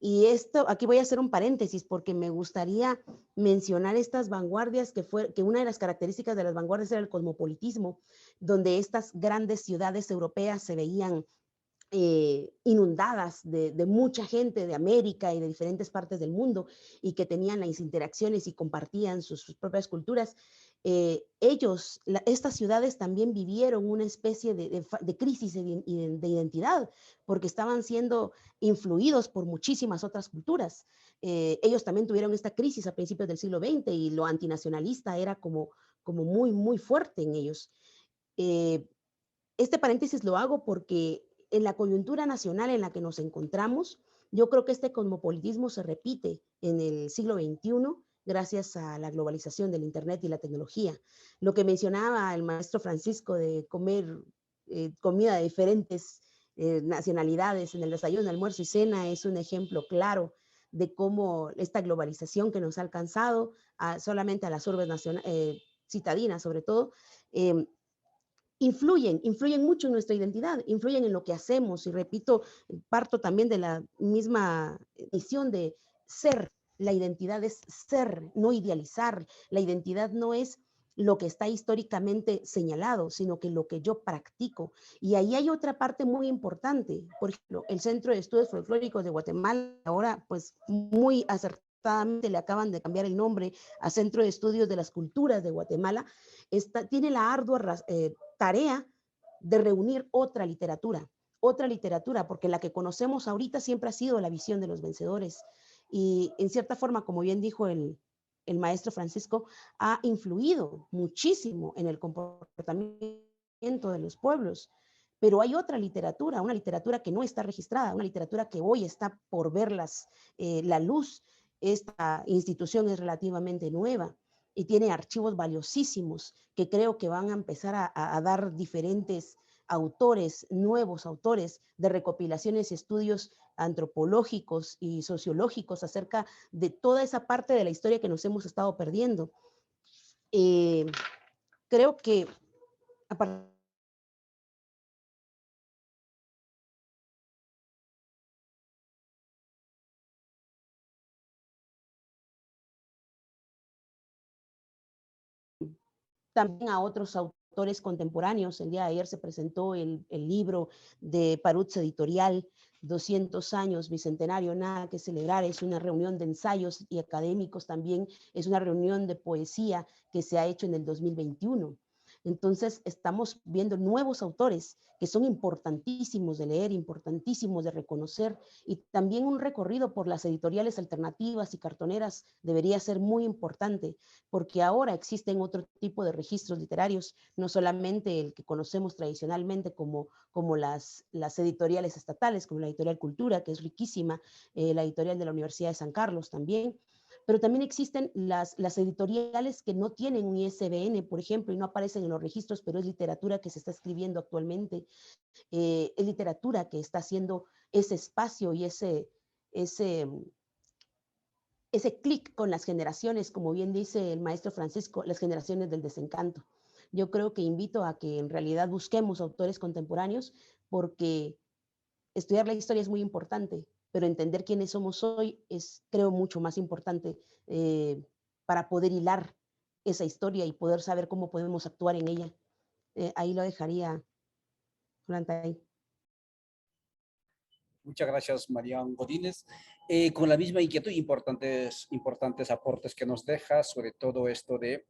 Y aquí voy a hacer un paréntesis porque me gustaría mencionar estas vanguardias, que una de las características de las vanguardias era el cosmopolitismo, donde estas grandes ciudades europeas se veían inundadas de mucha gente de América y de diferentes partes del mundo, y que tenían las interacciones y compartían sus propias culturas. Estas ciudades también vivieron una especie de crisis de identidad, porque estaban siendo influidos por muchísimas otras culturas. Ellos también tuvieron esta crisis a principios del siglo XX y lo antinacionalista era como muy, muy fuerte en ellos. Este paréntesis lo hago porque en la coyuntura nacional en la que nos encontramos, yo creo que este cosmopolitismo se repite en el siglo XXI gracias a la globalización del Internet y la tecnología. Lo que mencionaba el maestro Francisco de comer comida de diferentes nacionalidades en el desayuno, almuerzo y cena es un ejemplo claro de cómo esta globalización que nos ha alcanzado solamente a las urbes citadinas sobre todo, influyen mucho en nuestra identidad, influyen en lo que hacemos, y repito, parto también de la misma misión de ser. La identidad es ser, no idealizar. La identidad no es lo que está históricamente señalado, sino que lo que yo practico. Y ahí hay otra parte muy importante. Por ejemplo, el Centro de Estudios Folclóricos de Guatemala, ahora pues muy acertadamente le acaban de cambiar el nombre a Centro de Estudios de las Culturas de Guatemala, tiene la ardua tarea de reunir otra literatura, porque la que conocemos ahorita siempre ha sido la visión de los vencedores. Y en cierta forma, como bien dijo el el maestro Francisco ha influido muchísimo en el comportamiento de los pueblos. Pero hay otra literatura, una literatura que no está registrada, una literatura que hoy está por ver la luz. Esta institución es relativamente nueva y tiene archivos valiosísimos que creo que van a empezar a dar diferentes autores, nuevos autores de recopilaciones y estudios antropológicos y sociológicos acerca de toda esa parte de la historia que nos hemos estado perdiendo. Creo que a partir también a otros autores contemporáneos. El día de ayer se presentó el libro de Paruts Editorial, 200 años, bicentenario, nada que celebrar. Es una reunión de ensayos y académicos también, es una reunión de poesía que se ha hecho en el 2021. Entonces, estamos viendo nuevos autores que son importantísimos de leer, importantísimos de reconocer, y también un recorrido por las editoriales alternativas y cartoneras debería ser muy importante, porque ahora existen otro tipo de registros literarios, no solamente el que conocemos tradicionalmente como las editoriales estatales, como la Editorial Cultura, que es riquísima, la editorial de la Universidad de San Carlos también, pero también existen las editoriales que no tienen un ISBN, por ejemplo, y no aparecen en los registros, pero es literatura que se está escribiendo actualmente, es literatura que está haciendo ese espacio y ese clic con las generaciones, como bien dice el maestro Francisco, las generaciones del desencanto. Yo creo que invito a que en realidad busquemos autores contemporáneos, porque estudiar la historia es muy importante, pero entender quiénes somos hoy es, creo, mucho más importante para poder hilar esa historia y poder saber cómo podemos actuar en ella. Ahí lo dejaría, Flantay. Muchas gracias, Marian Godínez. Con la misma inquietud, importantes aportes que nos deja, sobre todo esto de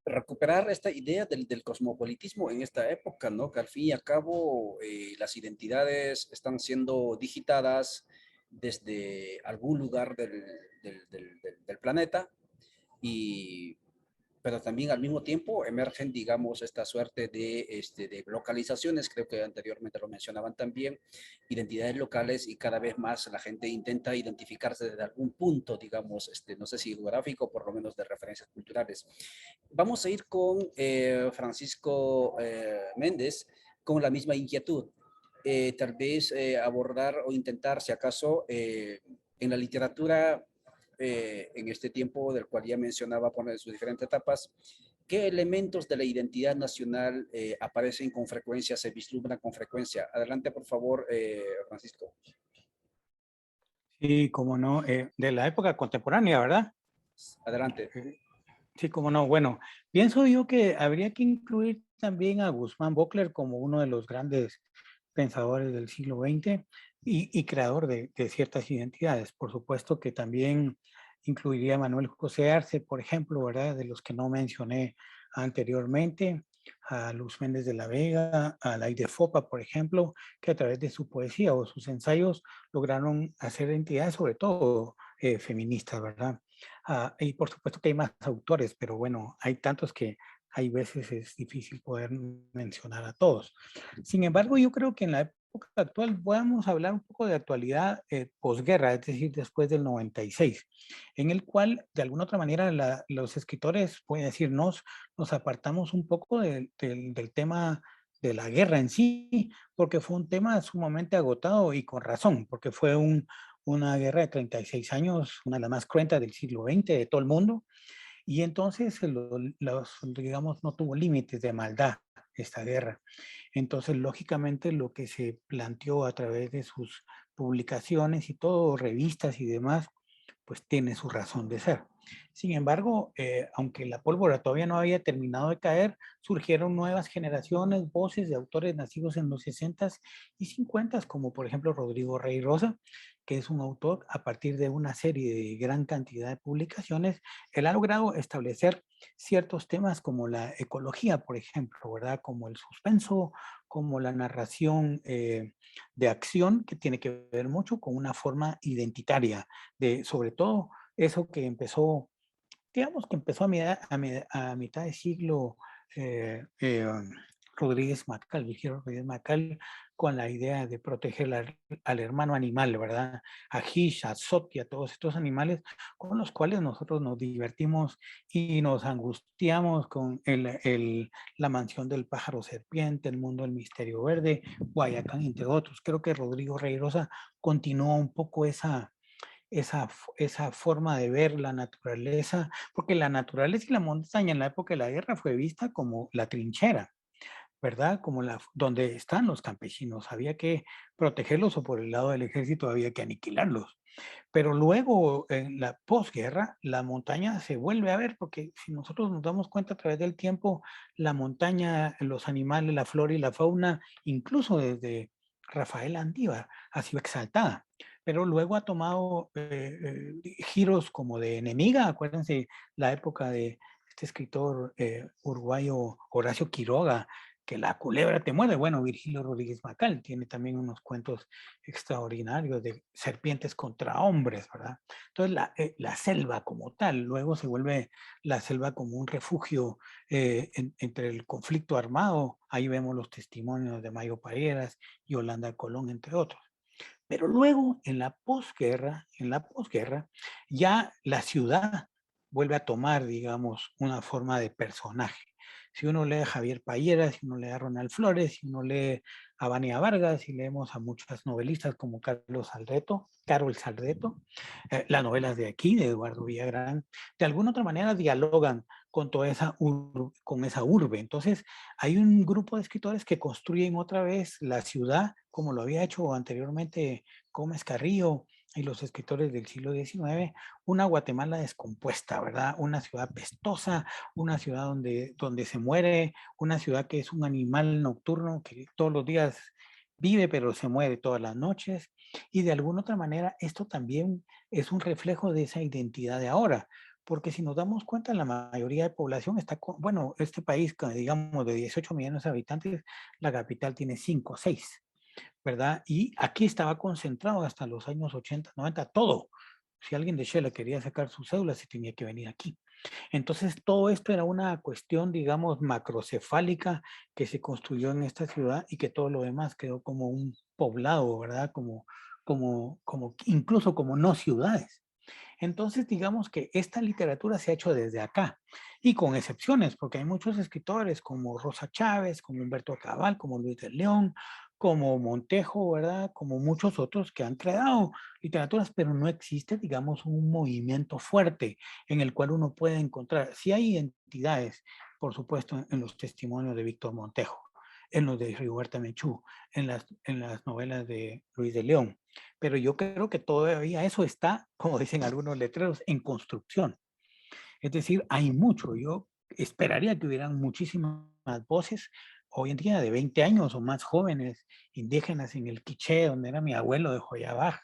recuperar esta idea del cosmopolitismo en esta época, ¿no? Que al fin y al cabo las identidades están siendo digitadas desde algún lugar del planeta, pero también al mismo tiempo emergen, digamos, esta suerte de localizaciones, creo que anteriormente lo mencionaban también, identidades locales, y cada vez más la gente intenta identificarse desde algún punto, digamos, no sé si geográfico, por lo menos de referencias culturales. Vamos a ir con Francisco Méndez con la misma inquietud. Tal vez abordar o intentar, si acaso, en la literatura en este tiempo del cual ya mencionaba poner sus diferentes etapas, ¿qué elementos de la identidad nacional aparecen con frecuencia, se vislumbran con frecuencia? Adelante, por favor, Francisco. Sí, como no, de la época contemporánea, ¿verdad? Adelante. Sí, como no. Bueno, pienso yo que habría que incluir también a Guzmán Bocler como uno de los grandes pensadores del siglo XX y creador de ciertas identidades. Por supuesto que también incluiría a Manuel José Arce, por ejemplo, ¿verdad? De los que no mencioné anteriormente, a Luz Méndez de la Vega, a Laide Fopa, por ejemplo, que a través de su poesía o sus ensayos lograron hacer entidades, sobre todo feministas, ¿verdad? Y por supuesto que hay más autores, pero bueno, hay tantos que hay veces es difícil poder mencionar a todos. Sin embargo, yo creo que en la época actual podemos hablar un poco de actualidad posguerra, es decir, después del 96, en el cual de alguna otra manera los escritores, pueden decir, nos apartamos un poco del tema de la guerra en sí, porque fue un tema sumamente agotado y con razón, porque fue una guerra de 36 años, una de las más cruentas del siglo XX de todo el mundo, y entonces digamos, no tuvo límites de maldad esta guerra. Entonces, lógicamente, lo que se planteó a través de sus publicaciones y todo, revistas y demás, pues tiene su razón de ser. Sin embargo, aunque la pólvora todavía no había terminado de caer, surgieron nuevas generaciones, voces de autores nacidos en los 60s y 50s, como por ejemplo Rodrigo Rey Rosa, que es un autor a partir de una serie de gran cantidad de publicaciones. Él ha logrado establecer ciertos temas como la ecología, por ejemplo, ¿verdad? Como el suspenso, como la narración de acción, que tiene que ver mucho con una forma identitaria, de sobre todo eso que empezó, digamos que empezó a mitad de siglo Rodríguez Macal, Virgilio Rodríguez Macal, con la idea de proteger al hermano animal, ¿verdad? A Hish, a Soti, a todos estos animales con los cuales nosotros nos divertimos y nos angustiamos con la mansión del pájaro serpiente, el mundo del misterio verde, Guayacán, entre otros. Creo que Rodrigo Reirosa continúa un poco esa forma de ver la naturaleza, porque la naturaleza y la montaña en la época de la guerra fue vista como la trinchera, ¿verdad? Como donde están los campesinos. Había que protegerlos o por el lado del ejército había que aniquilarlos. Pero luego, en la posguerra, la montaña se vuelve a ver, porque si nosotros nos damos cuenta a través del tiempo, la montaña, los animales, la flora y la fauna, incluso desde Rafael Andívar, ha sido exaltada. Pero luego ha tomado giros como de enemiga. Acuérdense la época de este escritor uruguayo Horacio Quiroga, que la culebra te muerde. Bueno, Virgilio Rodríguez Macal tiene también unos cuentos extraordinarios de serpientes contra hombres, ¿verdad? Entonces la selva como tal, luego se vuelve la selva como un refugio entre el conflicto armado. Ahí vemos los testimonios de Mayo Pareras, Yolanda Colón, entre otros. Pero luego, en la posguerra, ya la ciudad vuelve a tomar, digamos, una forma de personaje. Si uno lee a Javier Payera, si uno lee a Ronald Flores, si uno lee a Vania Vargas, si leemos a muchas novelistas como Carol Salreto, las novelas de aquí, de Eduardo Villagrán, de alguna otra manera dialogan con toda con esa urbe. Entonces, hay un grupo de escritores que construyen otra vez la ciudad, como lo había hecho anteriormente Gómez Carrillo y los escritores del siglo XIX, una Guatemala descompuesta, ¿verdad? Una ciudad pestosa, una ciudad donde se muere, una ciudad que es un animal nocturno que todos los días vive, pero se muere todas las noches. Y de alguna otra manera, esto también es un reflejo de esa identidad de ahora. Porque si nos damos cuenta, la mayoría de población está, bueno, este país, digamos, de 18 millones de habitantes, la capital tiene 5 o 6, ¿verdad? Y aquí estaba concentrado hasta los años 80, 90, todo. Si alguien de Shela quería sacar su cédula, se tenía que venir aquí. Entonces, todo esto era una cuestión, digamos, macrocefálica que se construyó en esta ciudad y que todo lo demás quedó como un poblado, ¿verdad? Incluso como no ciudades. Entonces, digamos que esta literatura se ha hecho desde acá y con excepciones, porque hay muchos escritores como Rosa Chávez, como Humberto Cabal, como Luis de León, como Montejo, ¿verdad? Como muchos otros que han creado literaturas, pero no existe, digamos, un movimiento fuerte en el cual uno puede encontrar. Sí hay identidades, por supuesto, en los testimonios de Víctor Montejo, en los de Rigoberta Menchú, en las novelas de Luis de León, pero yo creo que todavía eso está, como dicen algunos letreros, en construcción. Es decir, hay mucho. Yo esperaría que hubieran muchísimas voces hoy en día de 20 años o más jóvenes indígenas en el Quiché, donde era mi abuelo de Joyabaj,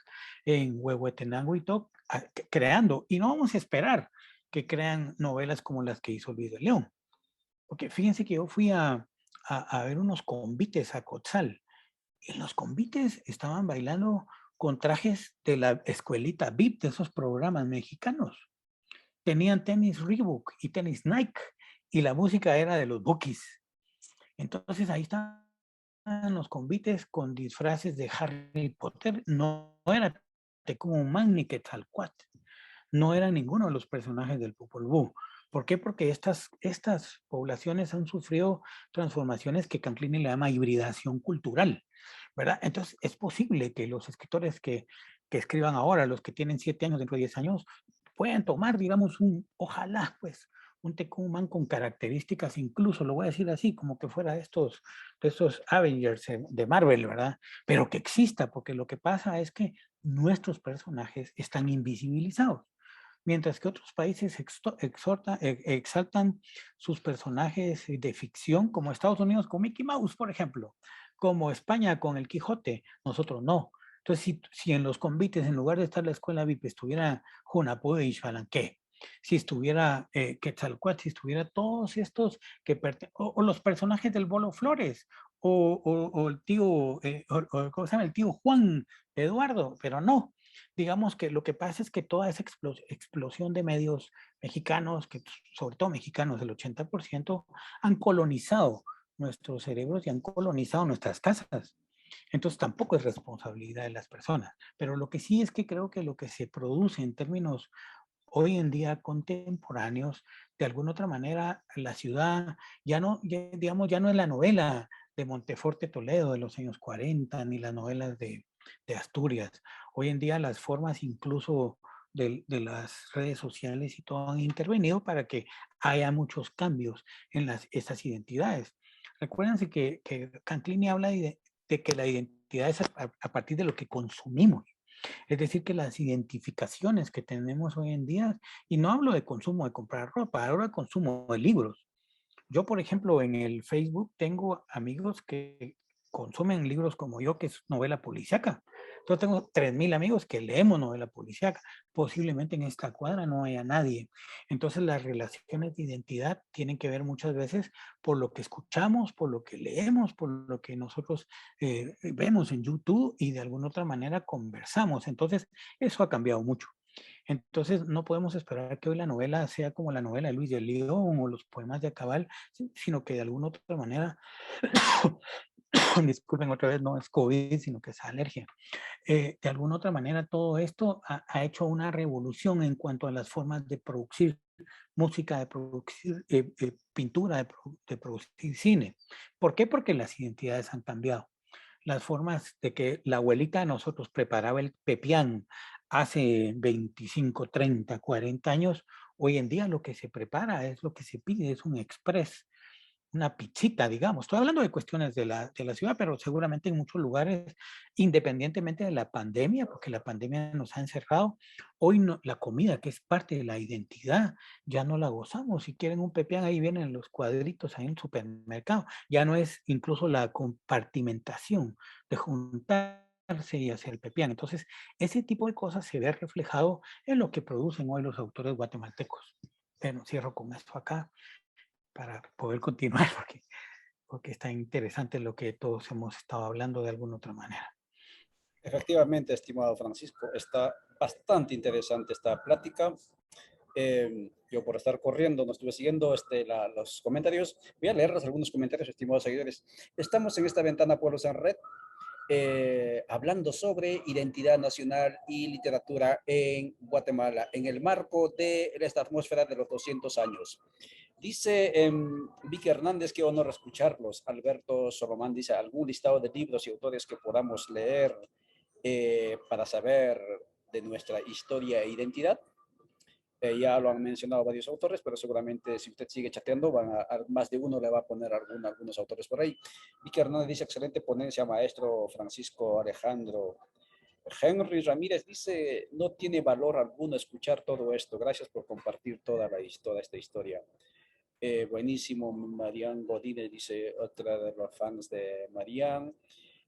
en Huehuetenango y todo, creando. Y no vamos a esperar que crean novelas como las que hizo Luis de León. Porque fíjense que yo fui a ver unos convites a Cotzal. Y en los convites estaban bailando con trajes de la escuelita VIP de esos programas mexicanos. Tenían tenis Reebok y tenis Nike y la música era de los Bookies. Entonces ahí estaban los convites con disfraces de Harry Potter. No era Tecumán ni Quetzalcóatl. No era ninguno de los personajes del Popol Vuh. ¿Por qué? Porque estas poblaciones han sufrido transformaciones que Canclini le llama hibridación cultural, ¿verdad? Entonces es posible que los escritores que escriban ahora, los que tienen 7 años, dentro de 10 años, puedan tomar, digamos, ojalá, pues, un Tecumán con características, incluso, lo voy a decir así, como que fuera de estos Avengers de Marvel, ¿verdad? Pero que exista, porque lo que pasa es que nuestros personajes están invisibilizados. Mientras que otros países exaltan sus personajes de ficción, como Estados Unidos con Mickey Mouse, por ejemplo, como España con el Quijote, nosotros no. Entonces, si en los convites, en lugar de estar la escuela VIP, estuviera Junapude y Xbalanqué, si estuviera Quetzalcóatl, si estuviera todos estos o los personajes del Bolo Flores, o el tío, ¿cómo se llama? El tío Juan Eduardo, pero no. Digamos que lo que pasa es que toda esa explosión de medios mexicanos, que sobre todo mexicanos, el 80%, han colonizado nuestros cerebros y han colonizado nuestras casas. Entonces tampoco es responsabilidad de las personas. Pero lo que sí es que creo que lo que se produce en términos hoy en día contemporáneos, de alguna otra manera, la ciudad ya no, digamos, ya no es la novela de Monteforte Toledo de los años 40, ni las novelas de Asturias. Hoy en día las formas incluso de las redes sociales y todo han intervenido para que haya muchos cambios en esas identidades. Recuérdense que Canclini habla de que la identidad es a partir de lo que consumimos. Es decir, que las identificaciones que tenemos hoy en día, y no hablo de consumo de comprar ropa, ahora consumo de libros. Yo, por ejemplo, en el Facebook tengo amigos que consumen libros como yo, que es novela policíaca. Yo tengo 3,000 amigos que leemos novela policíaca. Posiblemente en esta cuadra no haya nadie. Entonces las relaciones de identidad tienen que ver muchas veces por lo que escuchamos, por lo que leemos, por lo que nosotros vemos en YouTube y de alguna otra manera conversamos. Entonces eso ha cambiado mucho. Entonces, no podemos esperar que hoy la novela sea como la novela de Luis de León o los poemas de Cabal, sino que de alguna otra manera, disculpen otra vez, no es COVID, sino que es alergia. De alguna otra manera, todo esto ha hecho una revolución en cuanto a las formas de producir música, de producir pintura, de producir cine. ¿Por qué? Porque las identidades han cambiado. Las formas de que la abuelita de nosotros preparaba el pepián hace 25, 30, 40 años, hoy en día lo que se prepara es lo que se pide, es un express, una pizzita, digamos. Estoy hablando de cuestiones de la ciudad, pero seguramente en muchos lugares, independientemente de la pandemia, porque la pandemia nos ha encerrado, hoy no, la comida, que es parte de la identidad, ya no la gozamos. Si quieren un pepián, ahí vienen los cuadritos ahí en el supermercado. Ya no es incluso la compartimentación de juntarse y hacer el pepián. Entonces, ese tipo de cosas se ve reflejado en lo que producen hoy los autores guatemaltecos. Pero cierro con esto acá para poder continuar, porque está interesante lo que todos hemos estado hablando de alguna otra manera. Efectivamente, estimado Francisco, está bastante interesante esta plática. Yo por estar corriendo no estuve siguiendo los comentarios. Voy a leerles algunos comentarios, estimados seguidores. Estamos en esta ventana Pueblos en Red, hablando sobre identidad nacional y literatura en Guatemala, en el marco de esta atmósfera de los 200 años. Dice Vicky Hernández, qué honor escucharlos. Alberto Solomán dice, ¿algún listado de libros y autores que podamos leer para saber de nuestra historia e identidad? Ya lo han mencionado varios autores, pero seguramente si usted sigue chateando, más de uno le va a poner algunos autores por ahí. Vicky Hernández dice, excelente ponencia, maestro Francisco Alejandro. Henry Ramírez dice, no tiene valor alguno escuchar todo esto. Gracias por compartir toda esta historia. Buenísimo, Marian Godínez dice, otra de los fans de Marian.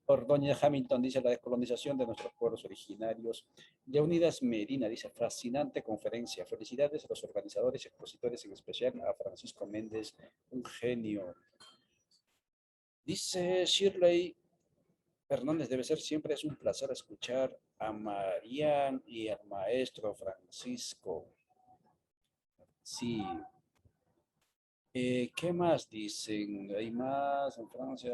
Ordóñez Hamilton dice, la descolonización de nuestros pueblos originarios. Leonidas Medina dice, fascinante conferencia. Felicidades a los organizadores y expositores, en especial a Francisco Méndez, un genio. Dice Shirley Hernández, debe ser siempre es un placer escuchar a Marian y al maestro Francisco. Sí. ¿Qué más dicen? Hay más en Francia.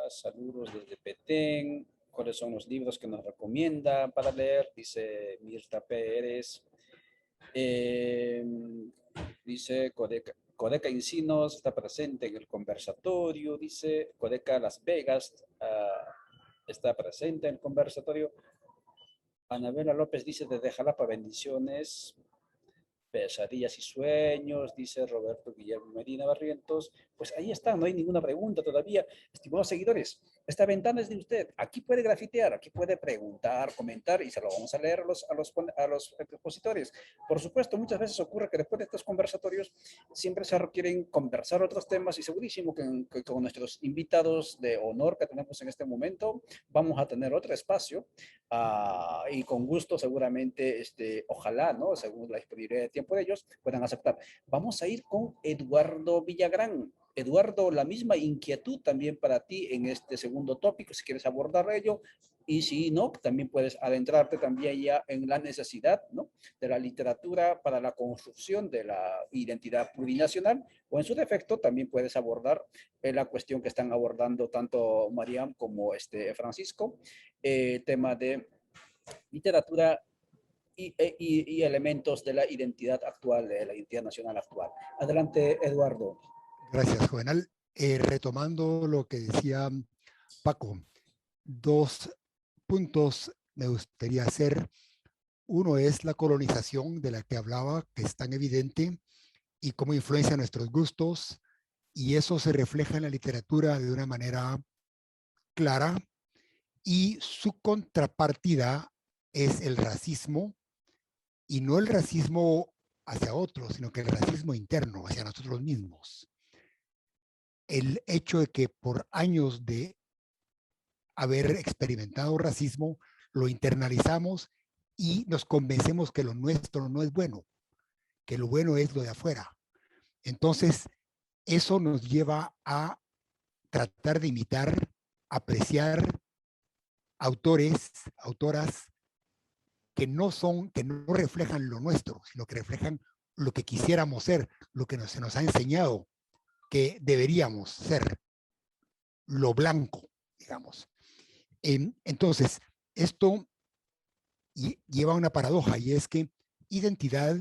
Saludos desde Petén. ¿Cuáles son los libros que nos recomienda para leer? Dice Mirta Pérez. Dice Codeca Encinos está presente en el conversatorio. Dice Codeca Las Vegas está presente en el conversatorio. Anabela López dice desde Jalapa, bendiciones. Pesadillas y sueños, dice Roberto Guillermo Medina Barrientos. Pues ahí está, no hay ninguna pregunta todavía. Estimados seguidores, esta ventana es de usted. Aquí puede grafitear, aquí puede preguntar, comentar y se lo vamos a leer a los expositores. Por supuesto, muchas veces ocurre que después de estos conversatorios siempre se requieren conversar otros temas y segurísimo que con nuestros invitados de honor que tenemos en este momento vamos a tener otro espacio y con gusto seguramente, ojalá, ¿no? Según la disponibilidad de tiempo de ellos, puedan aceptar. Vamos a ir con Eduardo Villagrán. Eduardo, la misma inquietud también para ti en este segundo tópico, si quieres abordar ello, y si no, también puedes adentrarte también ya en la necesidad, ¿no?, de la literatura para la construcción de la identidad plurinacional, o en su defecto también puedes abordar la cuestión que están abordando tanto Mariam como Francisco, tema de literatura y elementos de la identidad actual, de la identidad nacional actual. Adelante, Eduardo. Gracias, Juvenal. Retomando lo que decía Paco, dos puntos me gustaría hacer. Uno es la colonización de la que hablaba, que es tan evidente, y cómo influencia nuestros gustos, y eso se refleja en la literatura de una manera clara, y su contrapartida es el racismo, y no el racismo hacia otros, sino que el racismo interno, hacia nosotros mismos. El hecho de que por años de haber experimentado racismo, lo internalizamos y nos convencemos que lo nuestro no es bueno, que lo bueno es lo de afuera. Entonces, eso nos lleva a tratar de imitar, apreciar autores, autoras que no reflejan lo nuestro, sino que reflejan lo que quisiéramos ser, lo que se nos ha enseñado que deberíamos ser, lo blanco, digamos. Entonces, esto lleva a una paradoja, y es que identidad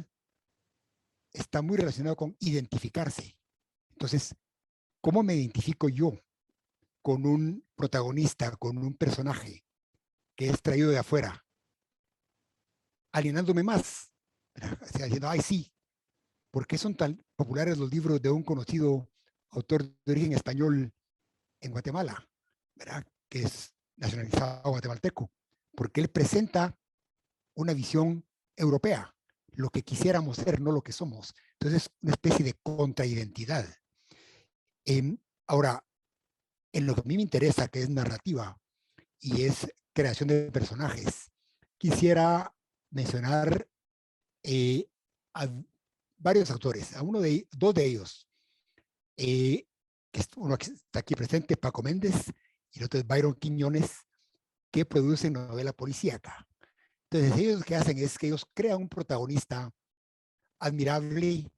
está muy relacionado con identificarse. Entonces, ¿cómo me identifico yo con un protagonista, con un personaje que es traído de afuera? Alienándome más, o sea, diciendo, ay, sí, ¿por qué son tan populares los libros de un conocido autor de origen español en Guatemala, ¿verdad?, que es nacionalizado guatemalteco? Porque él presenta una visión europea, lo que quisiéramos ser, no lo que somos. Entonces, una especie de contraidentidad. Ahora, en lo que a mí me interesa, que es narrativa y es creación de personajes, quisiera mencionar a varios autores, dos de ellos, uno que está aquí presente, Paco Méndez, y el otro es Byron Quiñones, que producen novela policíaca. Entonces, ellos lo que hacen es que ellos crean un protagonista admirable,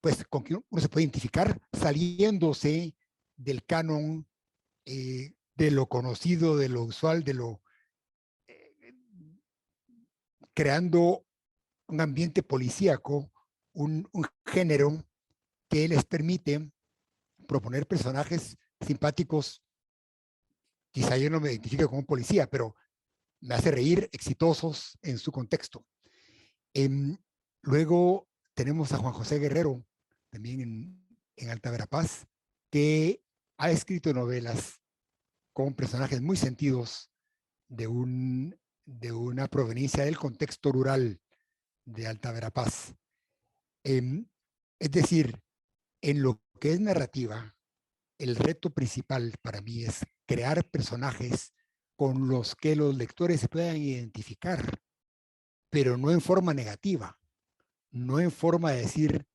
pues con quien uno se puede identificar, saliéndose del canon, de lo conocido, de lo usual, creando un ambiente policíaco, un género que les permite proponer personajes simpáticos. Quizá yo no me identifique como un policía, pero me hace reír, exitosos en su contexto. Luego tenemos a Juan José Guerrero, también en Alta Verapaz, que ha escrito novelas con personajes muy sentidos de una proveniencia del contexto rural de Alta Verapaz. Es decir, en lo que es narrativa, el reto principal para mí es crear personajes con los que los lectores se puedan identificar, pero no en forma negativa, no en forma de decir,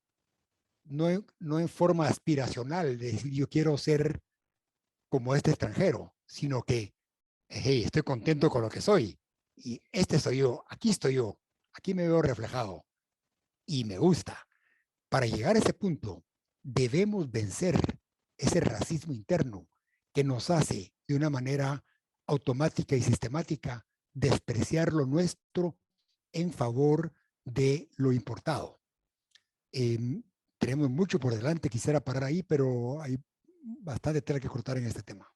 no en forma aspiracional, de decir yo quiero ser como este extranjero, sino que hey, estoy contento con lo que soy, y este soy yo, aquí me veo reflejado, y me gusta. Para llegar a ese punto, debemos vencer ese racismo interno que nos hace de una manera automática y sistemática despreciar lo nuestro en favor de lo importado. Tenemos mucho por delante, quisiera parar ahí, pero hay bastante tela que cortar en este tema.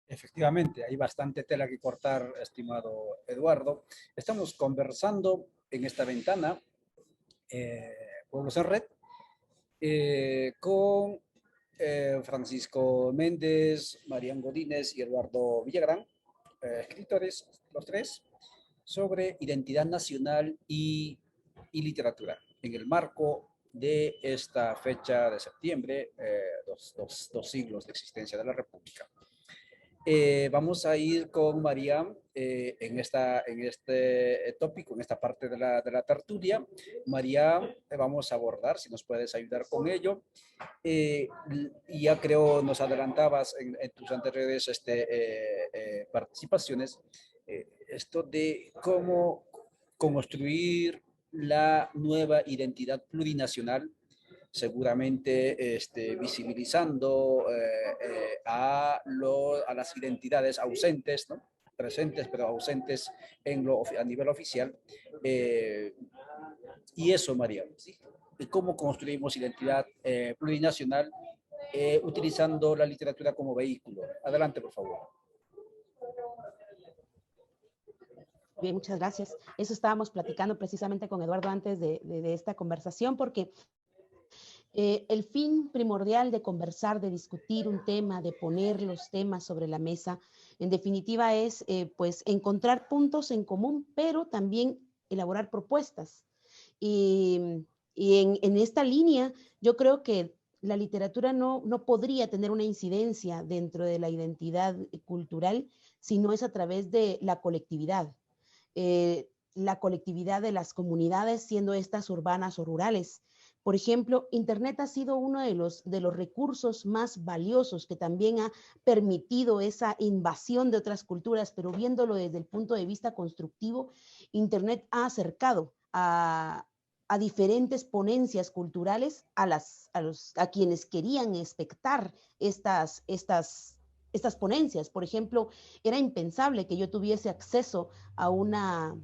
Efectivamente, hay bastante tela que cortar, estimado Eduardo. Estamos conversando en esta ventana, Pueblos en Red, con Francisco Méndez, Marian Godínez y Eduardo Villagrán, escritores, los tres, sobre identidad nacional y literatura, en el marco de esta fecha de septiembre, dos siglos de existencia de la República. Vamos a ir con María en este tópico, en esta parte de la tertulia. María, vamos a abordar, si nos puedes ayudar con ello. Y ya creo, nos adelantabas en tus anteriores participaciones, esto de cómo construir la nueva identidad plurinacional, seguramente visibilizando a las identidades ausentes, ¿no? Presentes pero ausentes a nivel oficial. Y eso, María, ¿sí? ¿Cómo construimos identidad plurinacional utilizando la literatura como vehículo? Adelante, por favor. Bien, muchas gracias. Eso estábamos platicando precisamente con Eduardo antes de esta conversación, porque el fin primordial de conversar, de discutir un tema, de poner los temas sobre la mesa, en definitiva es pues encontrar puntos en común, pero también elaborar propuestas. Y en esta línea, yo creo que la literatura no podría tener una incidencia dentro de la identidad cultural si no es a través de la colectividad. La colectividad de las comunidades, siendo estas urbanas o rurales. Por ejemplo, Internet ha sido uno de los recursos más valiosos que también ha permitido esa invasión de otras culturas, pero viéndolo desde el punto de vista constructivo, Internet ha acercado a diferentes ponencias culturales a quienes querían espectar estas ponencias. Por ejemplo, era impensable que yo tuviese acceso a una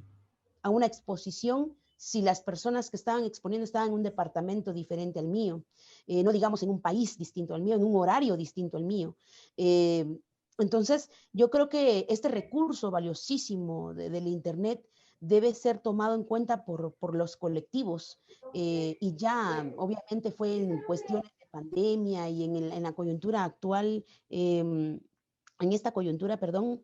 exposición si las personas que estaban exponiendo estaban en un departamento diferente al mío, no digamos en un país distinto al mío, en un horario distinto al mío. Entonces, yo creo que este recurso valiosísimo del Internet debe ser tomado en cuenta por los colectivos, y ya obviamente fue en cuestiones de pandemia y en la coyuntura actual, en esta coyuntura, perdón,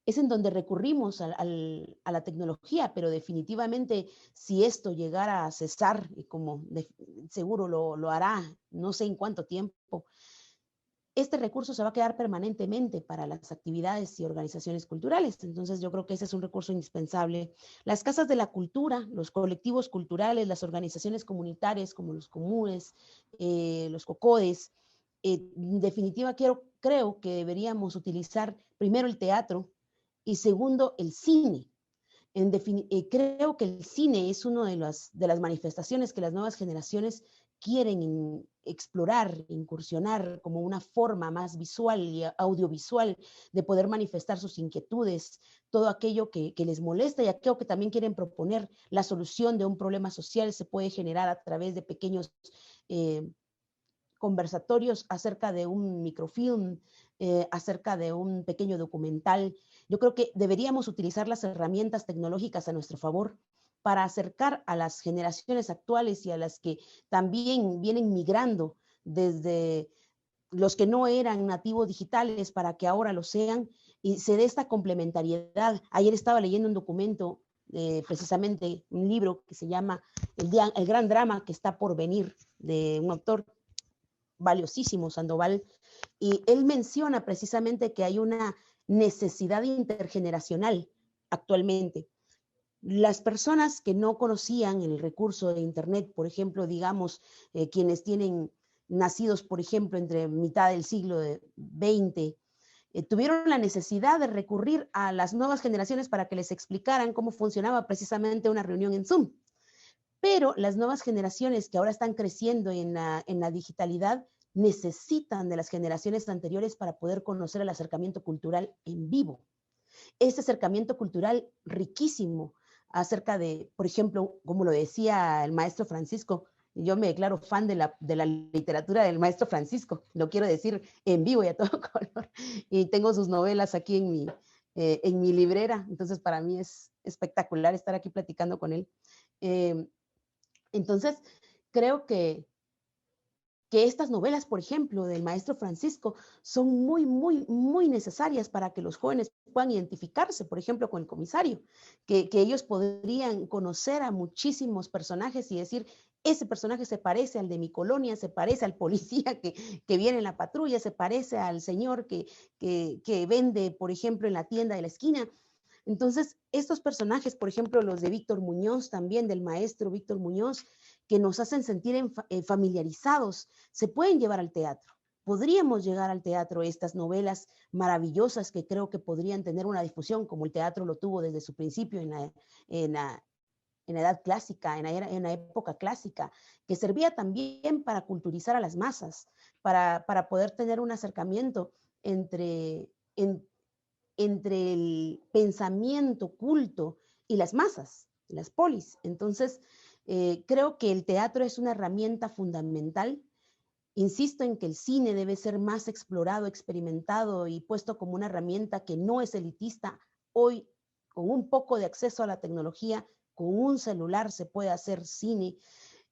es en donde recurrimos a la tecnología, pero definitivamente si esto llegara a cesar, como seguro lo hará, no sé en cuánto tiempo, este recurso se va a quedar permanentemente para las actividades y organizaciones culturales. Entonces yo creo que ese es un recurso indispensable. Las casas de la cultura, los colectivos culturales, las organizaciones comunitarias como los comunes, los COCODES, en definitiva creo que deberíamos utilizar primero el teatro y segundo el cine. Creo que el cine es una de las manifestaciones que las nuevas generaciones quieren explorar, incursionar como una forma más visual y audiovisual de poder manifestar sus inquietudes, todo aquello que les molesta y aquello que también quieren proponer. La solución de un problema social se puede generar a través de pequeños conversatorios acerca de un microfilm, acerca de un pequeño documental. Yo creo que deberíamos utilizar las herramientas tecnológicas a nuestro favor para acercar a las generaciones actuales y a las que también vienen migrando desde los que no eran nativos digitales para que ahora lo sean y se dé esta complementariedad. Ayer estaba leyendo un documento, precisamente un libro que se llama El gran drama que está por venir, de un autor valiosísimo, Sandoval, y él menciona precisamente que hay una necesidad intergeneracional actualmente. Las personas que no conocían el recurso de Internet, por ejemplo, digamos, quienes tienen nacidos, por ejemplo, entre mitad del siglo XX, tuvieron la necesidad de recurrir a las nuevas generaciones para que les explicaran cómo funcionaba precisamente una reunión en Zoom. Pero las nuevas generaciones que ahora están creciendo en la digitalidad necesitan de las generaciones anteriores para poder conocer el acercamiento cultural en vivo. Ese acercamiento cultural riquísimo acerca de, por ejemplo, como lo decía el maestro Francisco, yo me declaro fan de la literatura del maestro Francisco, lo quiero decir en vivo y a todo color, y tengo sus novelas aquí en mi librera, entonces para mí es espectacular estar aquí platicando con él. Entonces, creo que estas novelas, por ejemplo, del maestro Francisco, son muy, muy, muy necesarias para que los jóvenes puedan identificarse, por ejemplo, con el comisario, que ellos podrían conocer a muchísimos personajes y decir, ese personaje se parece al de mi colonia, se parece al policía que viene en la patrulla, se parece al señor que vende, por ejemplo, en la tienda de la esquina. Entonces, estos personajes, por ejemplo, los de Víctor Muñoz, también del maestro Víctor Muñoz, que nos hacen sentir familiarizados, se pueden llevar al teatro. Podríamos llegar al teatro estas novelas maravillosas que creo que podrían tener una difusión, como el teatro lo tuvo desde su principio en la edad clásica, en la época clásica, que servía también para culturizar a las masas, para poder tener un acercamiento entre el pensamiento culto y las masas, las polis. Entonces, creo que el teatro es una herramienta fundamental. Insisto en que el cine debe ser más explorado, experimentado y puesto como una herramienta que no es elitista. Hoy, con un poco de acceso a la tecnología, con un celular se puede hacer cine.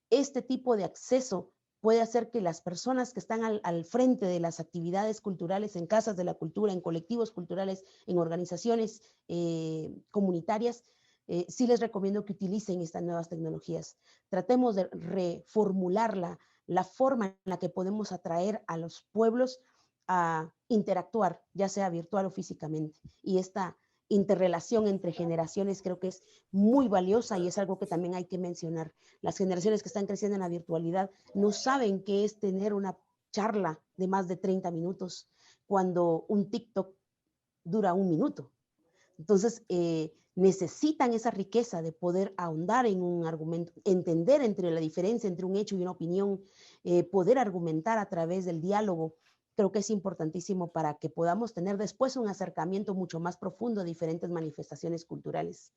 Este tipo de acceso puede hacer que las personas que están al frente de las actividades culturales en casas de la cultura, en colectivos culturales, en organizaciones comunitarias, sí les recomiendo que utilicen estas nuevas tecnologías. Tratemos de reformular la forma en la que podemos atraer a los pueblos a interactuar, ya sea virtual o físicamente. Y esta interrelación entre generaciones creo que es muy valiosa y es algo que también hay que mencionar. Las generaciones que están creciendo en la virtualidad no saben qué es tener una charla de más de 30 minutos cuando un TikTok dura 1 minuto. Entonces, necesitan esa riqueza de poder ahondar en un argumento, entender entre la diferencia entre un hecho y una opinión, poder argumentar a través del diálogo. Creo que es importantísimo para que podamos tener después un acercamiento mucho más profundo a diferentes manifestaciones culturales.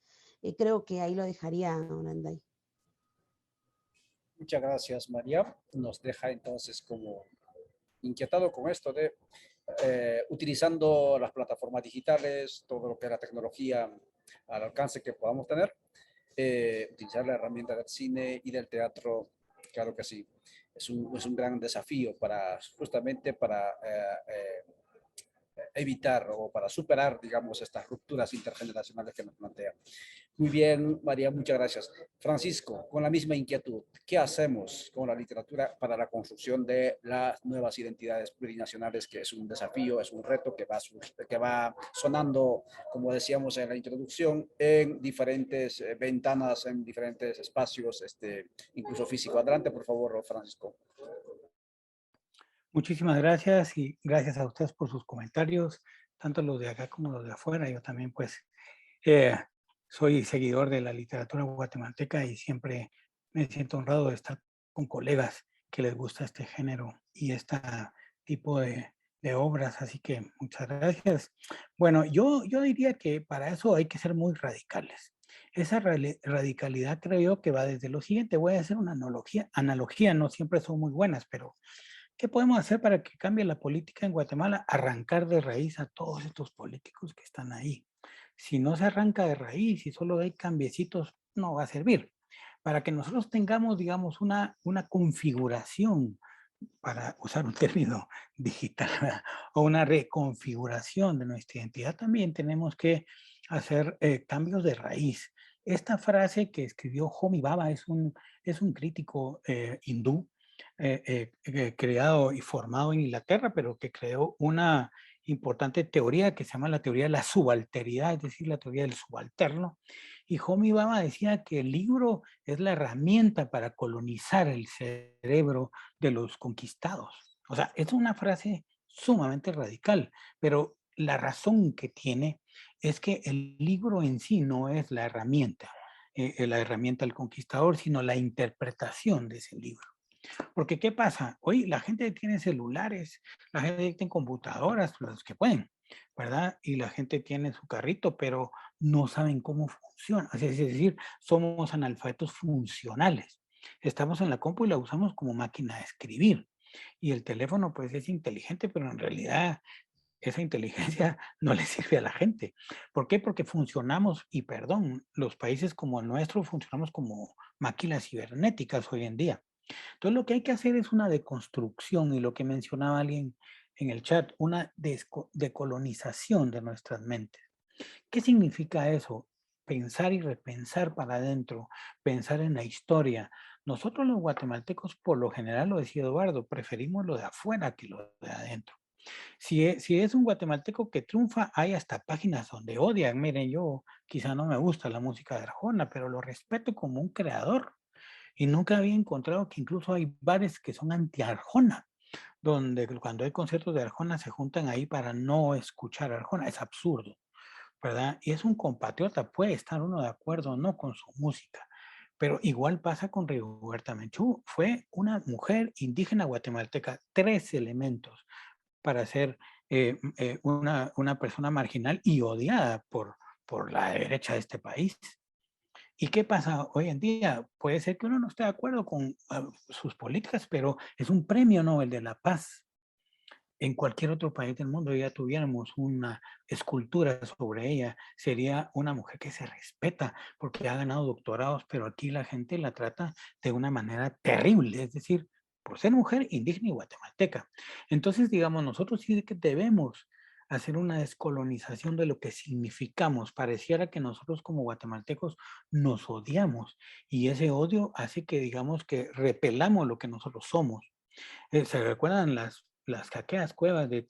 Creo que ahí lo dejaría, Oranday. Muchas gracias, María. Nos deja entonces como inquietado con esto de utilizando las plataformas digitales, todo lo que es la tecnología al alcance que podamos tener, utilizar la herramienta del cine y del teatro, claro que sí. Es un gran desafío para justamente para evitar o para superar, digamos, estas rupturas intergeneracionales que nos plantea. Muy bien, María, muchas gracias. Francisco, con la misma inquietud, ¿qué hacemos con la literatura para la construcción de las nuevas identidades plurinacionales, que es un desafío, es un reto que va sonando, como decíamos en la introducción, en diferentes ventanas, en diferentes espacios, incluso físico? Adelante, por favor, Francisco. Muchísimas gracias y gracias a ustedes por sus comentarios, tanto los de acá como los de afuera. Yo también pues eh, soy seguidor de la literatura guatemalteca y siempre me siento honrado de estar con colegas que les gusta este género y este tipo de obras, así que muchas gracias. Bueno, yo diría que para eso hay que ser muy radicales. Esa radicalidad creo yo que va desde lo siguiente. Voy a hacer una analogía, no siempre son muy buenas, pero ¿qué podemos hacer para que cambie la política en Guatemala? Arrancar de raíz a todos estos políticos que están ahí. Si no se arranca de raíz y solo hay cambiecitos, no va a servir. Para que nosotros tengamos, digamos, una configuración, para usar un término digital, ¿verdad? O una reconfiguración de nuestra identidad, también tenemos que hacer cambios de raíz. Esta frase que escribió Homi Bhabha es un crítico hindú, creado y formado en Inglaterra, pero que creó una importante teoría que se llama la teoría de la subalteridad, es decir, la teoría del subalterno. Y Homi Bhabha decía que el libro es la herramienta para colonizar el cerebro de los conquistados. O sea, es una frase sumamente radical, pero la razón que tiene es que el libro en sí no es la herramienta del conquistador, sino la interpretación de ese libro. Porque ¿qué pasa? Hoy la gente tiene celulares, la gente tiene computadoras, los que pueden, ¿verdad? Y la gente tiene su carrito, pero no saben cómo funciona. Es decir, somos analfabetos funcionales. Estamos en la compu y la usamos como máquina de escribir. Y el teléfono pues es inteligente, pero en realidad esa inteligencia no le sirve a la gente. ¿Por qué? Porque funcionamos, y perdón, los países como el nuestro funcionamos como máquinas cibernéticas hoy en día. Entonces lo que hay que hacer es una deconstrucción y lo que mencionaba alguien en el chat, una decolonización de nuestras mentes. ¿Qué significa eso? pensar y repensar para adentro, pensar en la historia. Nosotros los guatemaltecos, por lo general, lo decía Eduardo, preferimos lo de afuera que lo de adentro. Si es un guatemalteco que triunfa, hay hasta páginas donde odian. Miren, yo quizá no me gusta la música de Arjona, pero lo respeto como un creador. Y nunca había encontrado que incluso hay bares que son anti-Arjona, donde cuando hay conciertos de Arjona se juntan ahí para no escuchar a Arjona. Es absurdo, ¿verdad? Y es un compatriota, puede estar uno de acuerdo o no con su música. Pero igual pasa con Rigoberta Menchú. Fue una mujer indígena guatemalteca, 3 elementos para ser una persona marginal y odiada por la derecha de este país. ¿Y qué pasa hoy en día? Puede ser que uno no esté de acuerdo con sus políticas, pero es un premio Nobel de la Paz. En cualquier otro país del mundo ya tuviéramos una escultura sobre ella, sería una mujer que se respeta porque ha ganado doctorados, pero aquí la gente la trata de una manera terrible, es decir, por ser mujer indígena y guatemalteca. Entonces, digamos, nosotros sí que debemos hacer una descolonización de lo que significamos. Pareciera que nosotros como guatemaltecos nos odiamos y ese odio hace que, digamos, que repelamos lo que nosotros somos. ¿Se recuerdan aquellas cuevas de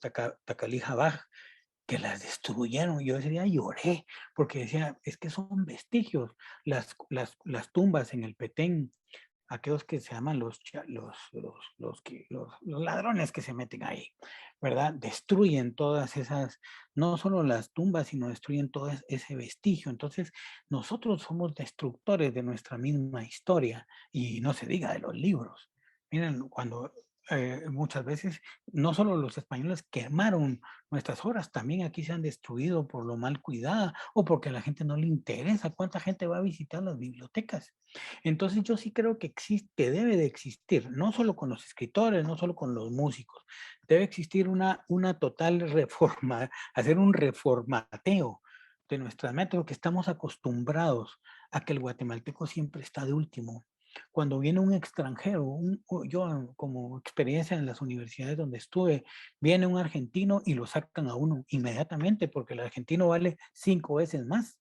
Tacalija que las destruyeron? Yo ese día lloré porque decía, es que son vestigios, las tumbas en el Petén, aquellos que se llaman los ladrones que se meten ahí, ¿verdad? Destruyen todas esas, no solo las tumbas, sino destruyen todo ese vestigio. Entonces, nosotros somos destructores de nuestra misma historia y no se diga de los libros. Miren, cuando muchas veces no solo los españoles quemaron nuestras obras, también aquí se han destruido por lo mal cuidada o porque a la gente no le interesa. ¿Cuánta gente va a visitar las bibliotecas? Entonces yo sí creo que existe, debe de existir, no solo con los escritores, no solo con los músicos, debe existir una total reforma, hacer un reformateo de nuestra mente, porque estamos acostumbrados a que el guatemalteco siempre está de último. Cuando viene un extranjero, yo como experiencia en las universidades donde estuve, viene un argentino y lo sacan a uno inmediatamente porque el argentino vale 5 veces más.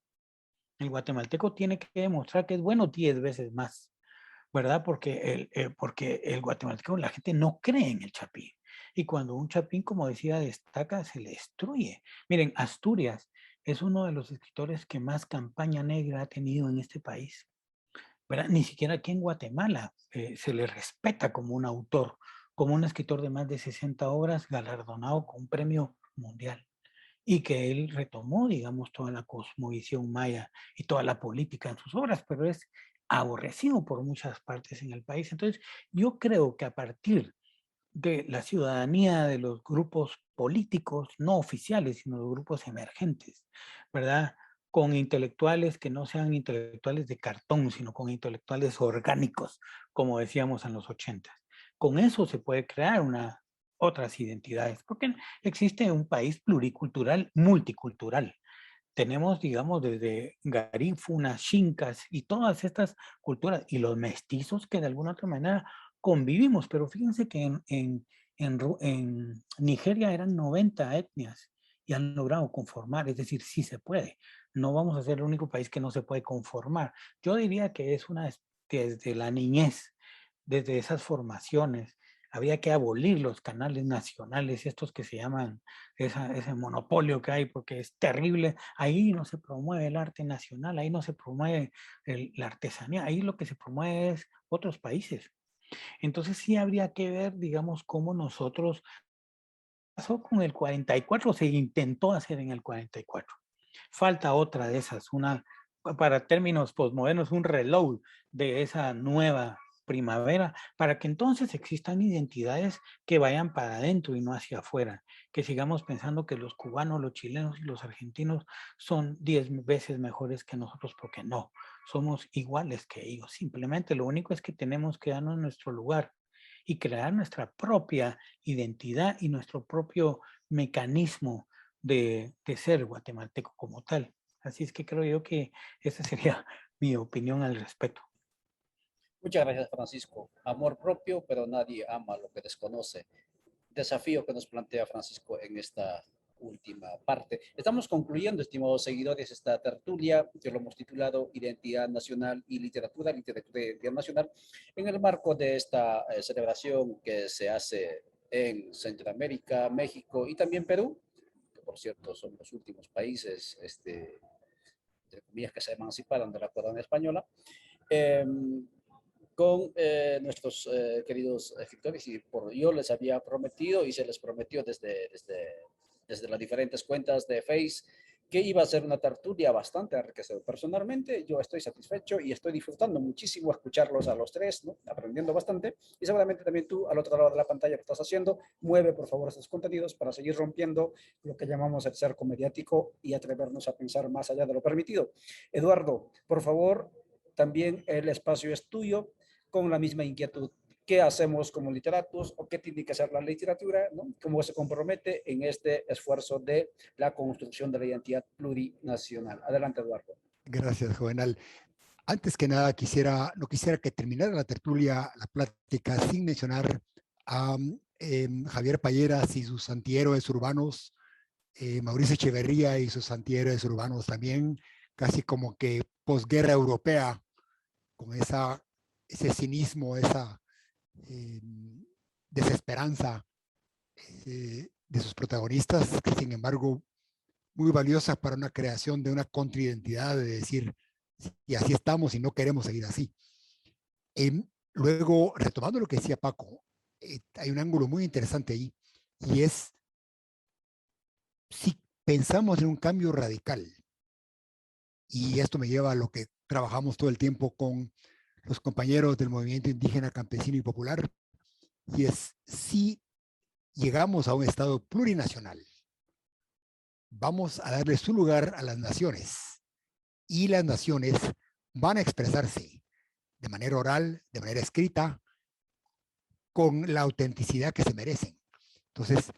El guatemalteco tiene que demostrar que es bueno 10 veces más, ¿verdad? Porque el guatemalteco, la gente no cree en el chapín. Y cuando un chapín, como decía, destaca, se le destruye. Miren, Asturias es uno de los escritores que más campaña negra ha tenido en este país, ¿verdad? Ni siquiera aquí en Guatemala se le respeta como un autor, como un escritor de más de 60 obras, galardonado con un premio mundial. Y que él retomó, digamos, toda la cosmovisión maya y toda la política en sus obras, pero es aborrecido por muchas partes en el país. Entonces, yo creo que a partir de la ciudadanía, de los grupos políticos, no oficiales, sino los grupos emergentes, ¿verdad? Con intelectuales que no sean intelectuales de cartón, sino con intelectuales orgánicos, como decíamos en los 80. Con eso se puede crear otras identidades, porque existe un país pluricultural, multicultural. Tenemos, digamos, desde garífunas, chincas y todas estas culturas, y los mestizos que de alguna otra manera convivimos, pero fíjense que en Nigeria eran 90 etnias y han logrado conformar, es decir, sí se puede. No vamos a ser el único país que no se puede conformar. Yo diría que es desde la niñez, desde esas formaciones, habría que abolir los canales nacionales, estos que se llaman ese monopolio que hay, porque es terrible. Ahí no se promueve el arte nacional, ahí no se promueve la artesanía, ahí lo que se promueve es otros países. Entonces sí habría que ver, digamos, cómo nosotros, pasó con el 44, se intentó hacer en el 44. Falta otra de esas, para términos postmodernos, un reload de esa nueva primavera, para que entonces existan identidades que vayan para adentro y no hacia afuera, que sigamos pensando que los cubanos, los chilenos y los argentinos son 10 veces mejores que nosotros, porque no, somos iguales que ellos. Simplemente lo único es que tenemos que darnos nuestro lugar y crear nuestra propia identidad y nuestro propio mecanismo de ser guatemalteco como tal. Así es que creo yo que esa sería mi opinión al respecto. Muchas gracias, Francisco. Amor propio, pero nadie ama lo que desconoce. Desafío que nos plantea Francisco en esta última parte. Estamos concluyendo, estimados seguidores, esta tertulia que lo hemos titulado Identidad Nacional y Literatura, Literatura y Identidad Nacional, en el marco de esta celebración que se hace en Centroamérica, México y también Perú, que por cierto son los últimos países, entre comillas, que se emanciparon de la corona española, eh, con nuestros queridos escritores, y yo les había prometido y se les prometió desde las diferentes cuentas de Face que iba a ser una tertulia bastante enriquecedora. Personalmente, yo estoy satisfecho y estoy disfrutando muchísimo escucharlos a los tres, ¿no? Aprendiendo bastante, y seguramente también tú, al otro lado de la pantalla que estás haciendo, mueve por favor estos contenidos para seguir rompiendo lo que llamamos el cerco mediático y atrevernos a pensar más allá de lo permitido. Eduardo, por favor, también el espacio es tuyo, con la misma inquietud. ¿Qué hacemos como literatos o qué tiene que hacer la literatura? ¿No? ¿Cómo se compromete en este esfuerzo de la construcción de la identidad plurinacional? Adelante, Eduardo. Gracias, Juvenal. Antes que nada, no quisiera que terminara la tertulia, la plática, sin mencionar a Javier Payeras y sus antihéroes urbanos, Mauricio Echeverría y sus antihéroes urbanos también, casi como que posguerra europea, con ese cinismo, esa desesperanza de sus protagonistas, que sin embargo muy valiosa para una creación de una contraidentidad, de decir, y así estamos y no queremos seguir así. Luego, retomando lo que decía Paco, hay un ángulo muy interesante ahí, y es si pensamos en un cambio radical, y esto me lleva a lo que trabajamos todo el tiempo con los compañeros del movimiento indígena, campesino y popular, y es si llegamos a un estado plurinacional, vamos a darle su lugar a las naciones, y las naciones van a expresarse de manera oral, de manera escrita, con la autenticidad que se merecen. Entonces,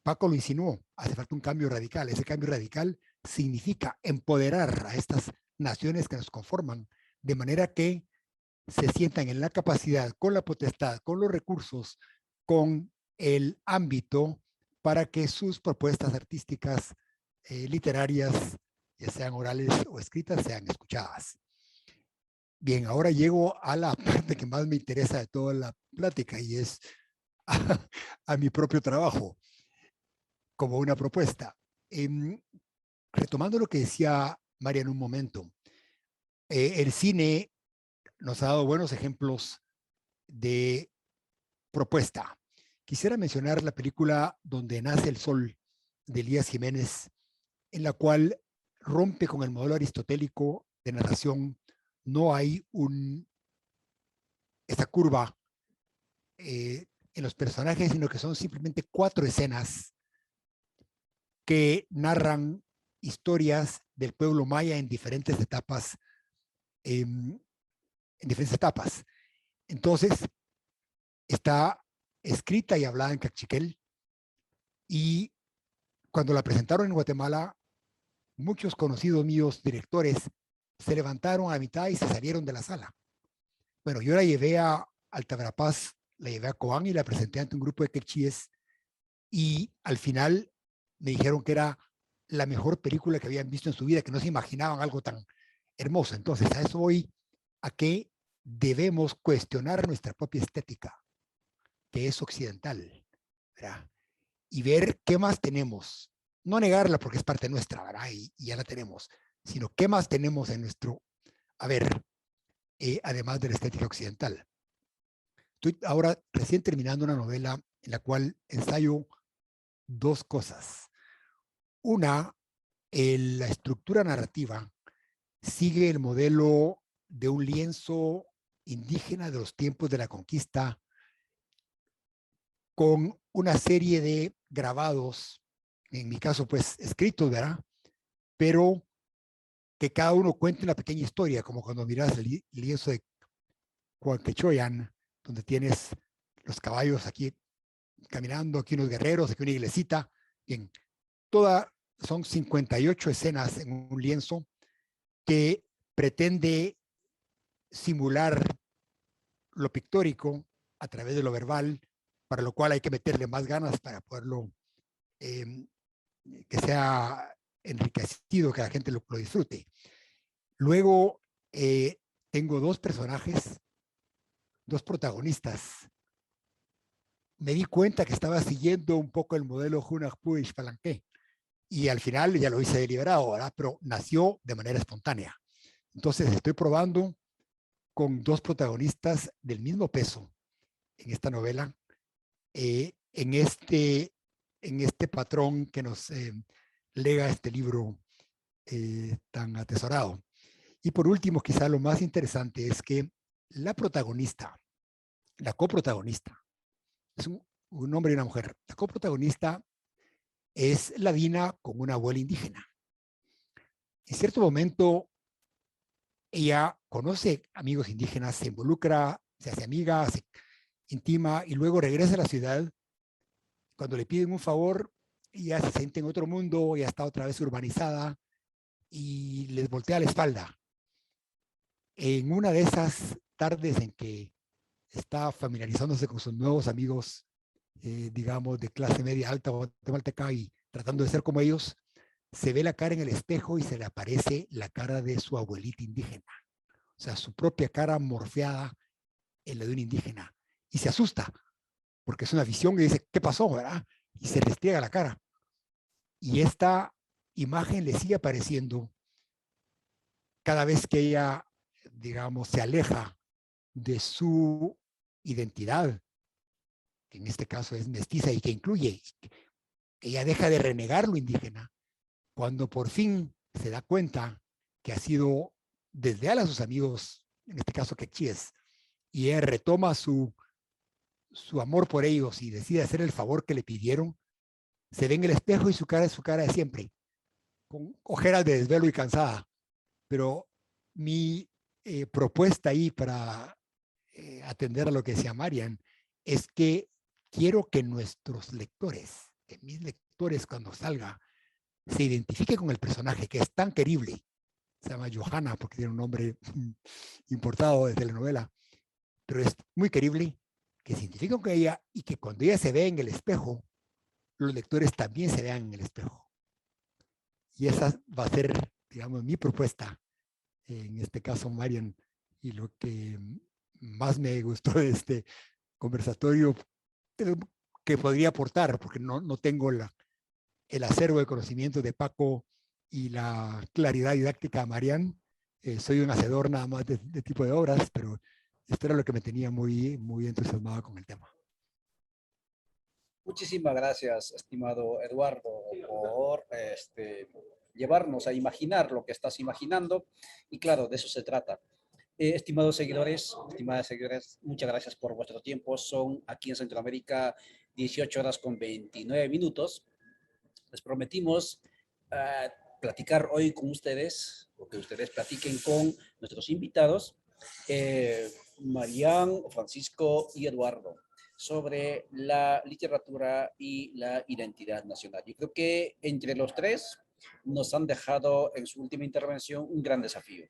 Paco lo insinuó, hace falta un cambio radical. Ese cambio radical significa empoderar a estas naciones que nos conforman, de manera que se sientan en la capacidad, con la potestad, con los recursos, con el ámbito para que sus propuestas artísticas, literarias, ya sean orales o escritas, sean escuchadas. Bien, ahora llego a la parte que más me interesa de toda la plática, y es a mi propio trabajo como una propuesta. Retomando lo que decía María en un momento, el cine nos ha dado buenos ejemplos de propuesta. Quisiera mencionar la película Donde nace el sol, de Elías Jiménez, en la cual rompe con el modelo aristotélico de narración. No hay esa curva en los personajes, sino que son simplemente 4 escenas que narran historias del pueblo maya en diferentes etapas. Entonces, está escrita y hablada en cachiquel, y cuando la presentaron en Guatemala, muchos conocidos míos, directores, se levantaron a mitad y se salieron de la sala. Bueno, yo la llevé a Alta Verapaz, la llevé a Cobán y la presenté ante un grupo de quechíes, y al final me dijeron que era la mejor película que habían visto en su vida, que no se imaginaban algo tan hermoso. Entonces, a eso voy, a que debemos cuestionar nuestra propia estética, que es occidental, ¿verdad? Y ver qué más tenemos. No negarla porque es parte nuestra, ¿verdad? Y ya la tenemos, sino qué más tenemos en nuestro haber, además de la estética occidental. Estoy ahora recién terminando una novela en la cual ensayo 2 cosas. Una, la estructura narrativa sigue el modelo de un lienzo indígena de los tiempos de la conquista, con una serie de grabados, en mi caso pues escritos, ¿verdad? Pero que cada uno cuente una pequeña historia, como cuando miras el lienzo de Huanquechoyan, donde tienes los caballos aquí caminando, aquí unos guerreros, aquí una iglesita. Bien, son 58 escenas en un lienzo que pretende simular lo pictórico a través de lo verbal, para lo cual hay que meterle más ganas para poderlo que sea enriquecido, que la gente lo disfrute. Luego tengo dos personajes, dos protagonistas. Me di cuenta que estaba siguiendo un poco el modelo Hunach Puig Palanqué y al final ya lo hice deliberado, ¿verdad? Pero nació de manera espontánea. Entonces estoy probando con dos protagonistas del mismo peso en esta novela, en este patrón que nos lega este libro tan atesorado. Y por último, quizá lo más interesante es que la protagonista, la coprotagonista, es un hombre y una mujer. La coprotagonista es ladina con una abuela indígena. En cierto momento, ella conoce amigos indígenas, se involucra, se hace amiga, se intima y luego regresa a la ciudad. Cuando le piden un favor, ella se siente en otro mundo, ya está otra vez urbanizada y les voltea la espalda. En una de esas tardes en que está familiarizándose con sus nuevos amigos, digamos, de clase media alta guatemalteca y tratando de ser como ellos, se ve la cara en el espejo y se le aparece la cara de su abuelita indígena. O sea, su propia cara morfeada en la de un indígena. Y se asusta, porque es una visión y dice, ¿qué pasó? ¿Verdad? Y se restriega la cara. Y esta imagen le sigue apareciendo cada vez que ella, digamos, se aleja de su identidad, que en este caso es mestiza y que incluye, ella deja de renegar lo indígena cuando por fin se da cuenta que ha sido desleal a sus amigos, en este caso quechíes, y ella retoma su amor por ellos y decide hacer el favor que le pidieron, se ve en el espejo y su cara es su cara de siempre, con ojeras de desvelo y cansada. Pero mi propuesta ahí para atender a lo que decía Marian es que quiero que nuestros lectores, que mis lectores cuando salga, se identifique con el personaje que es tan querible. Se llama Johanna porque tiene un nombre importado de telenovela, pero es muy querible, que se identifiquen con ella y que cuando ella se ve en el espejo, los lectores también se vean en el espejo. Y esa va a ser, digamos, mi propuesta, en este caso, Marian, y lo que más me gustó de este conversatorio que podría aportar, porque no tengo el acervo de conocimiento de Paco y la claridad didáctica de Marian. Soy un hacedor nada más de tipo de obras, pero esto era lo que me tenía muy, muy entusiasmado con el tema. Muchísimas gracias, estimado Eduardo, por llevarnos a imaginar lo que estás imaginando. Y claro, de eso se trata. Estimados seguidores, estimadas seguidores, muchas gracias por vuestro tiempo. Son aquí en Centroamérica 18 horas con 29 minutos. Les prometimos platicar hoy con ustedes, o que ustedes platiquen con nuestros invitados, Marian, Francisco y Eduardo, sobre la literatura y la identidad nacional. Yo creo que entre los tres nos han dejado en su última intervención un gran desafío,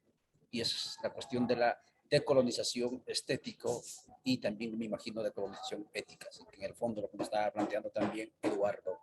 y es la cuestión de la decolonización estético y también, me imagino, decolonización ética, que en el fondo lo que nos estaba planteando también Eduardo.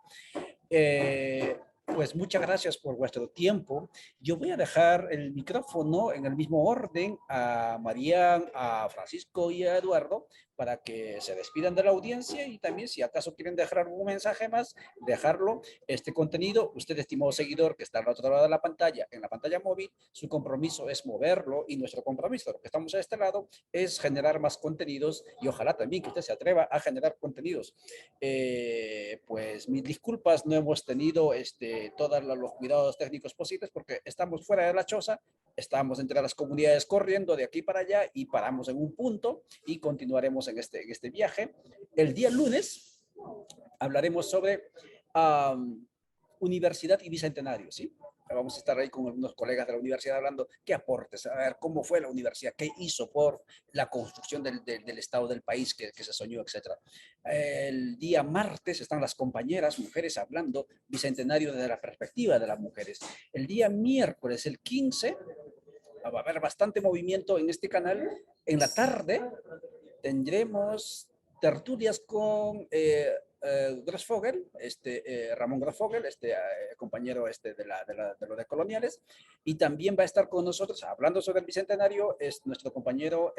Pues muchas gracias por vuestro tiempo. Yo voy a dejar el micrófono en el mismo orden a Marian, a Francisco y a Eduardo para que se despidan de la audiencia y también si acaso quieren dejar algún mensaje más, dejarlo. Este contenido, usted, estimado seguidor que está al otro lado de la pantalla, en la pantalla móvil, su compromiso es moverlo y nuestro compromiso, lo que estamos a este lado, es generar más contenidos y ojalá también que usted se atreva a generar contenidos. Pues mis disculpas, no hemos tenido todos los cuidados técnicos posibles porque estamos fuera de la choza, estamos entre las comunidades corriendo de aquí para allá y paramos en un punto y continuaremos en este viaje. El día lunes hablaremos sobre universidad y bicentenario, ¿sí? Vamos a estar ahí con algunos colegas de la universidad hablando qué aportes, a ver cómo fue la universidad, qué hizo por la construcción del estado del país que se soñó, etc. El día martes están las compañeras mujeres hablando bicentenario desde la perspectiva de las mujeres. El día miércoles, el 15, va a haber bastante movimiento en este canal. En la tarde tendremos tertulias con Grossfogel, Ramón Grossfogel, compañero de los decoloniales, y también va a estar con nosotros, hablando sobre el Bicentenario, es nuestro compañero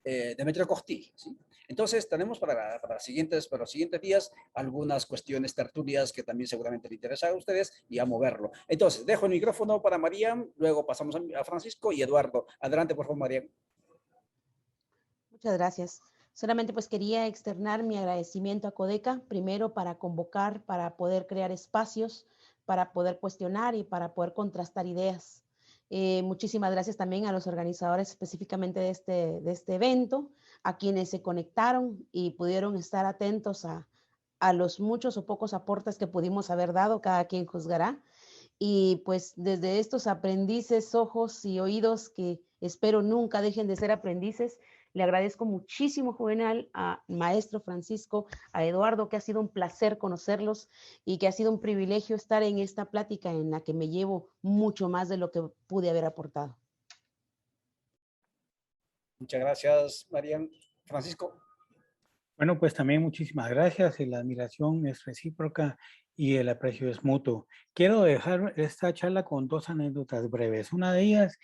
Demetrio Corti, ¿sí? Entonces, tenemos para los siguientes días algunas cuestiones tertulias que también seguramente le interesan a ustedes y a moverlo. Entonces, dejo el micrófono para María, luego pasamos a Francisco y Eduardo. Adelante, por favor, María. Muchas gracias. Solamente pues quería externar mi agradecimiento a Codeca, primero para convocar, para poder crear espacios, para poder cuestionar y para poder contrastar ideas. Muchísimas gracias también a los organizadores específicamente de este evento, a quienes se conectaron y pudieron estar atentos a los muchos o pocos aportes que pudimos haber dado, cada quien juzgará. Y pues desde estos aprendices, ojos y oídos que espero nunca dejen de ser aprendices, le agradezco muchísimo, Juvenal, a maestro Francisco, a Eduardo, que ha sido un placer conocerlos y que ha sido un privilegio estar en esta plática en la que me llevo mucho más de lo que pude haber aportado. Muchas gracias, María. Francisco. Bueno, pues también muchísimas gracias. La admiración es recíproca y el aprecio es mutuo. Quiero dejar esta charla con dos anécdotas breves. Una de ellas,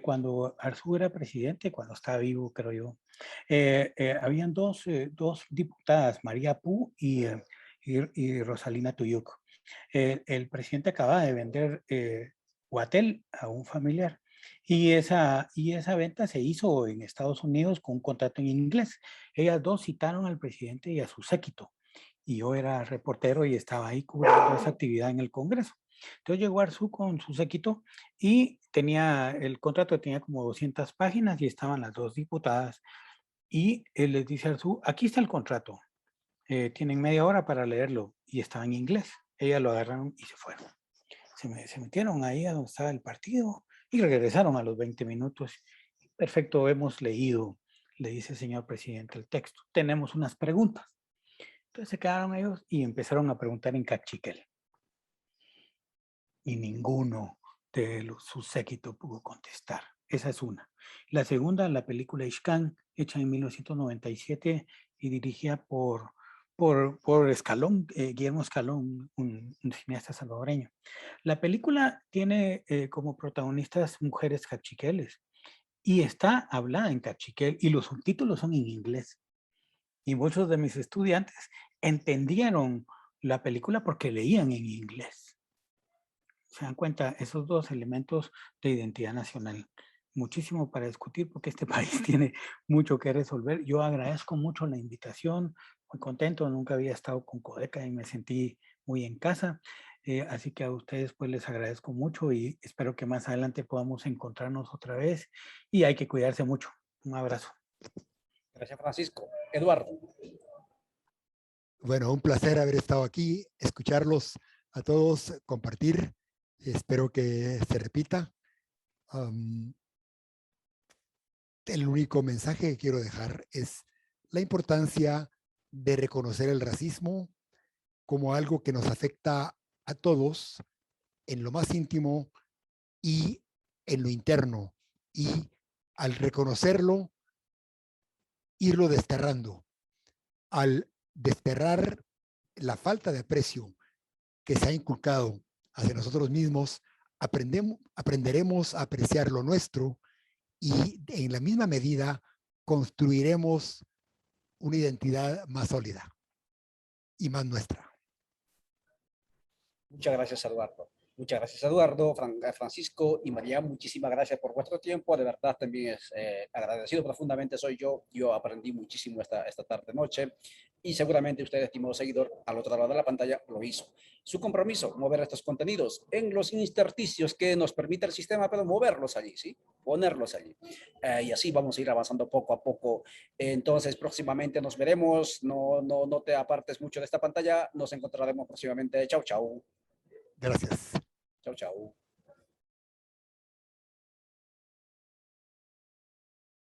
cuando Arzú era presidente, cuando estaba vivo, creo yo, habían dos diputadas, María Pú y Rosalina Tuyuc. El presidente acababa de vender Guatel a un familiar y esa venta se hizo en Estados Unidos con un contrato en inglés. Ellas dos citaron al presidente y a su séquito y yo era reportero y estaba ahí cubriendo esa actividad en el Congreso. Entonces llegó Arzú con su séquito y el contrato tenía como 200 páginas y estaban las dos diputadas y él les dice a Arzú, aquí está el contrato, tienen media hora para leerlo, y estaba en inglés. Ellas lo agarraron y se fueron. Se metieron ahí a donde estaba el partido y regresaron a los 20 minutos. Perfecto, hemos leído, le dice el señor presidente el texto. Tenemos unas preguntas. Entonces se quedaron ellos y empezaron a preguntar en cachiquel. Y ninguno de su séquito pudo contestar. Esa es una. La segunda, la película Ixcán, hecha en 1997 y dirigida por Escalón, Guillermo Escalón, un cineasta salvadoreño. La película tiene como protagonistas mujeres cachiqueles y está hablada en cachiquel y los subtítulos son en inglés. Y muchos de mis estudiantes entendieron la película porque leían en inglés. Se dan cuenta, esos dos elementos de identidad nacional. Muchísimo para discutir porque este país tiene mucho que resolver. Yo agradezco mucho la invitación, muy contento, nunca había estado con Codeca y me sentí muy en casa. Así que a ustedes pues les agradezco mucho y espero que más adelante podamos encontrarnos otra vez y hay que cuidarse mucho. Un abrazo. Gracias, Francisco. Eduardo. Bueno, un placer haber estado aquí, escucharlos a todos, compartir. Espero que se repita. El único mensaje que quiero dejar es la importancia de reconocer el racismo como algo que nos afecta a todos en lo más íntimo y en lo interno. Y al reconocerlo, irlo desterrando. Al desterrar la falta de aprecio que se ha inculcado hacia nosotros mismos, aprenderemos a apreciar lo nuestro y en la misma medida construiremos una identidad más sólida y más nuestra. Muchas gracias, Eduardo. Muchas gracias, Eduardo, Francisco y María. Muchísimas gracias por vuestro tiempo. De verdad, también es agradecido profundamente soy yo. Yo aprendí muchísimo esta tarde-noche y seguramente usted, estimado seguidor, al otro lado de la pantalla, lo hizo. Su compromiso, mover estos contenidos en los intersticios que nos permite el sistema, pero moverlos allí, ¿sí? Ponerlos allí. Y así vamos a ir avanzando poco a poco. Entonces, próximamente nos veremos. No te apartes mucho de esta pantalla. Nos encontraremos próximamente. Chau, chau. Gracias. Chau, chau.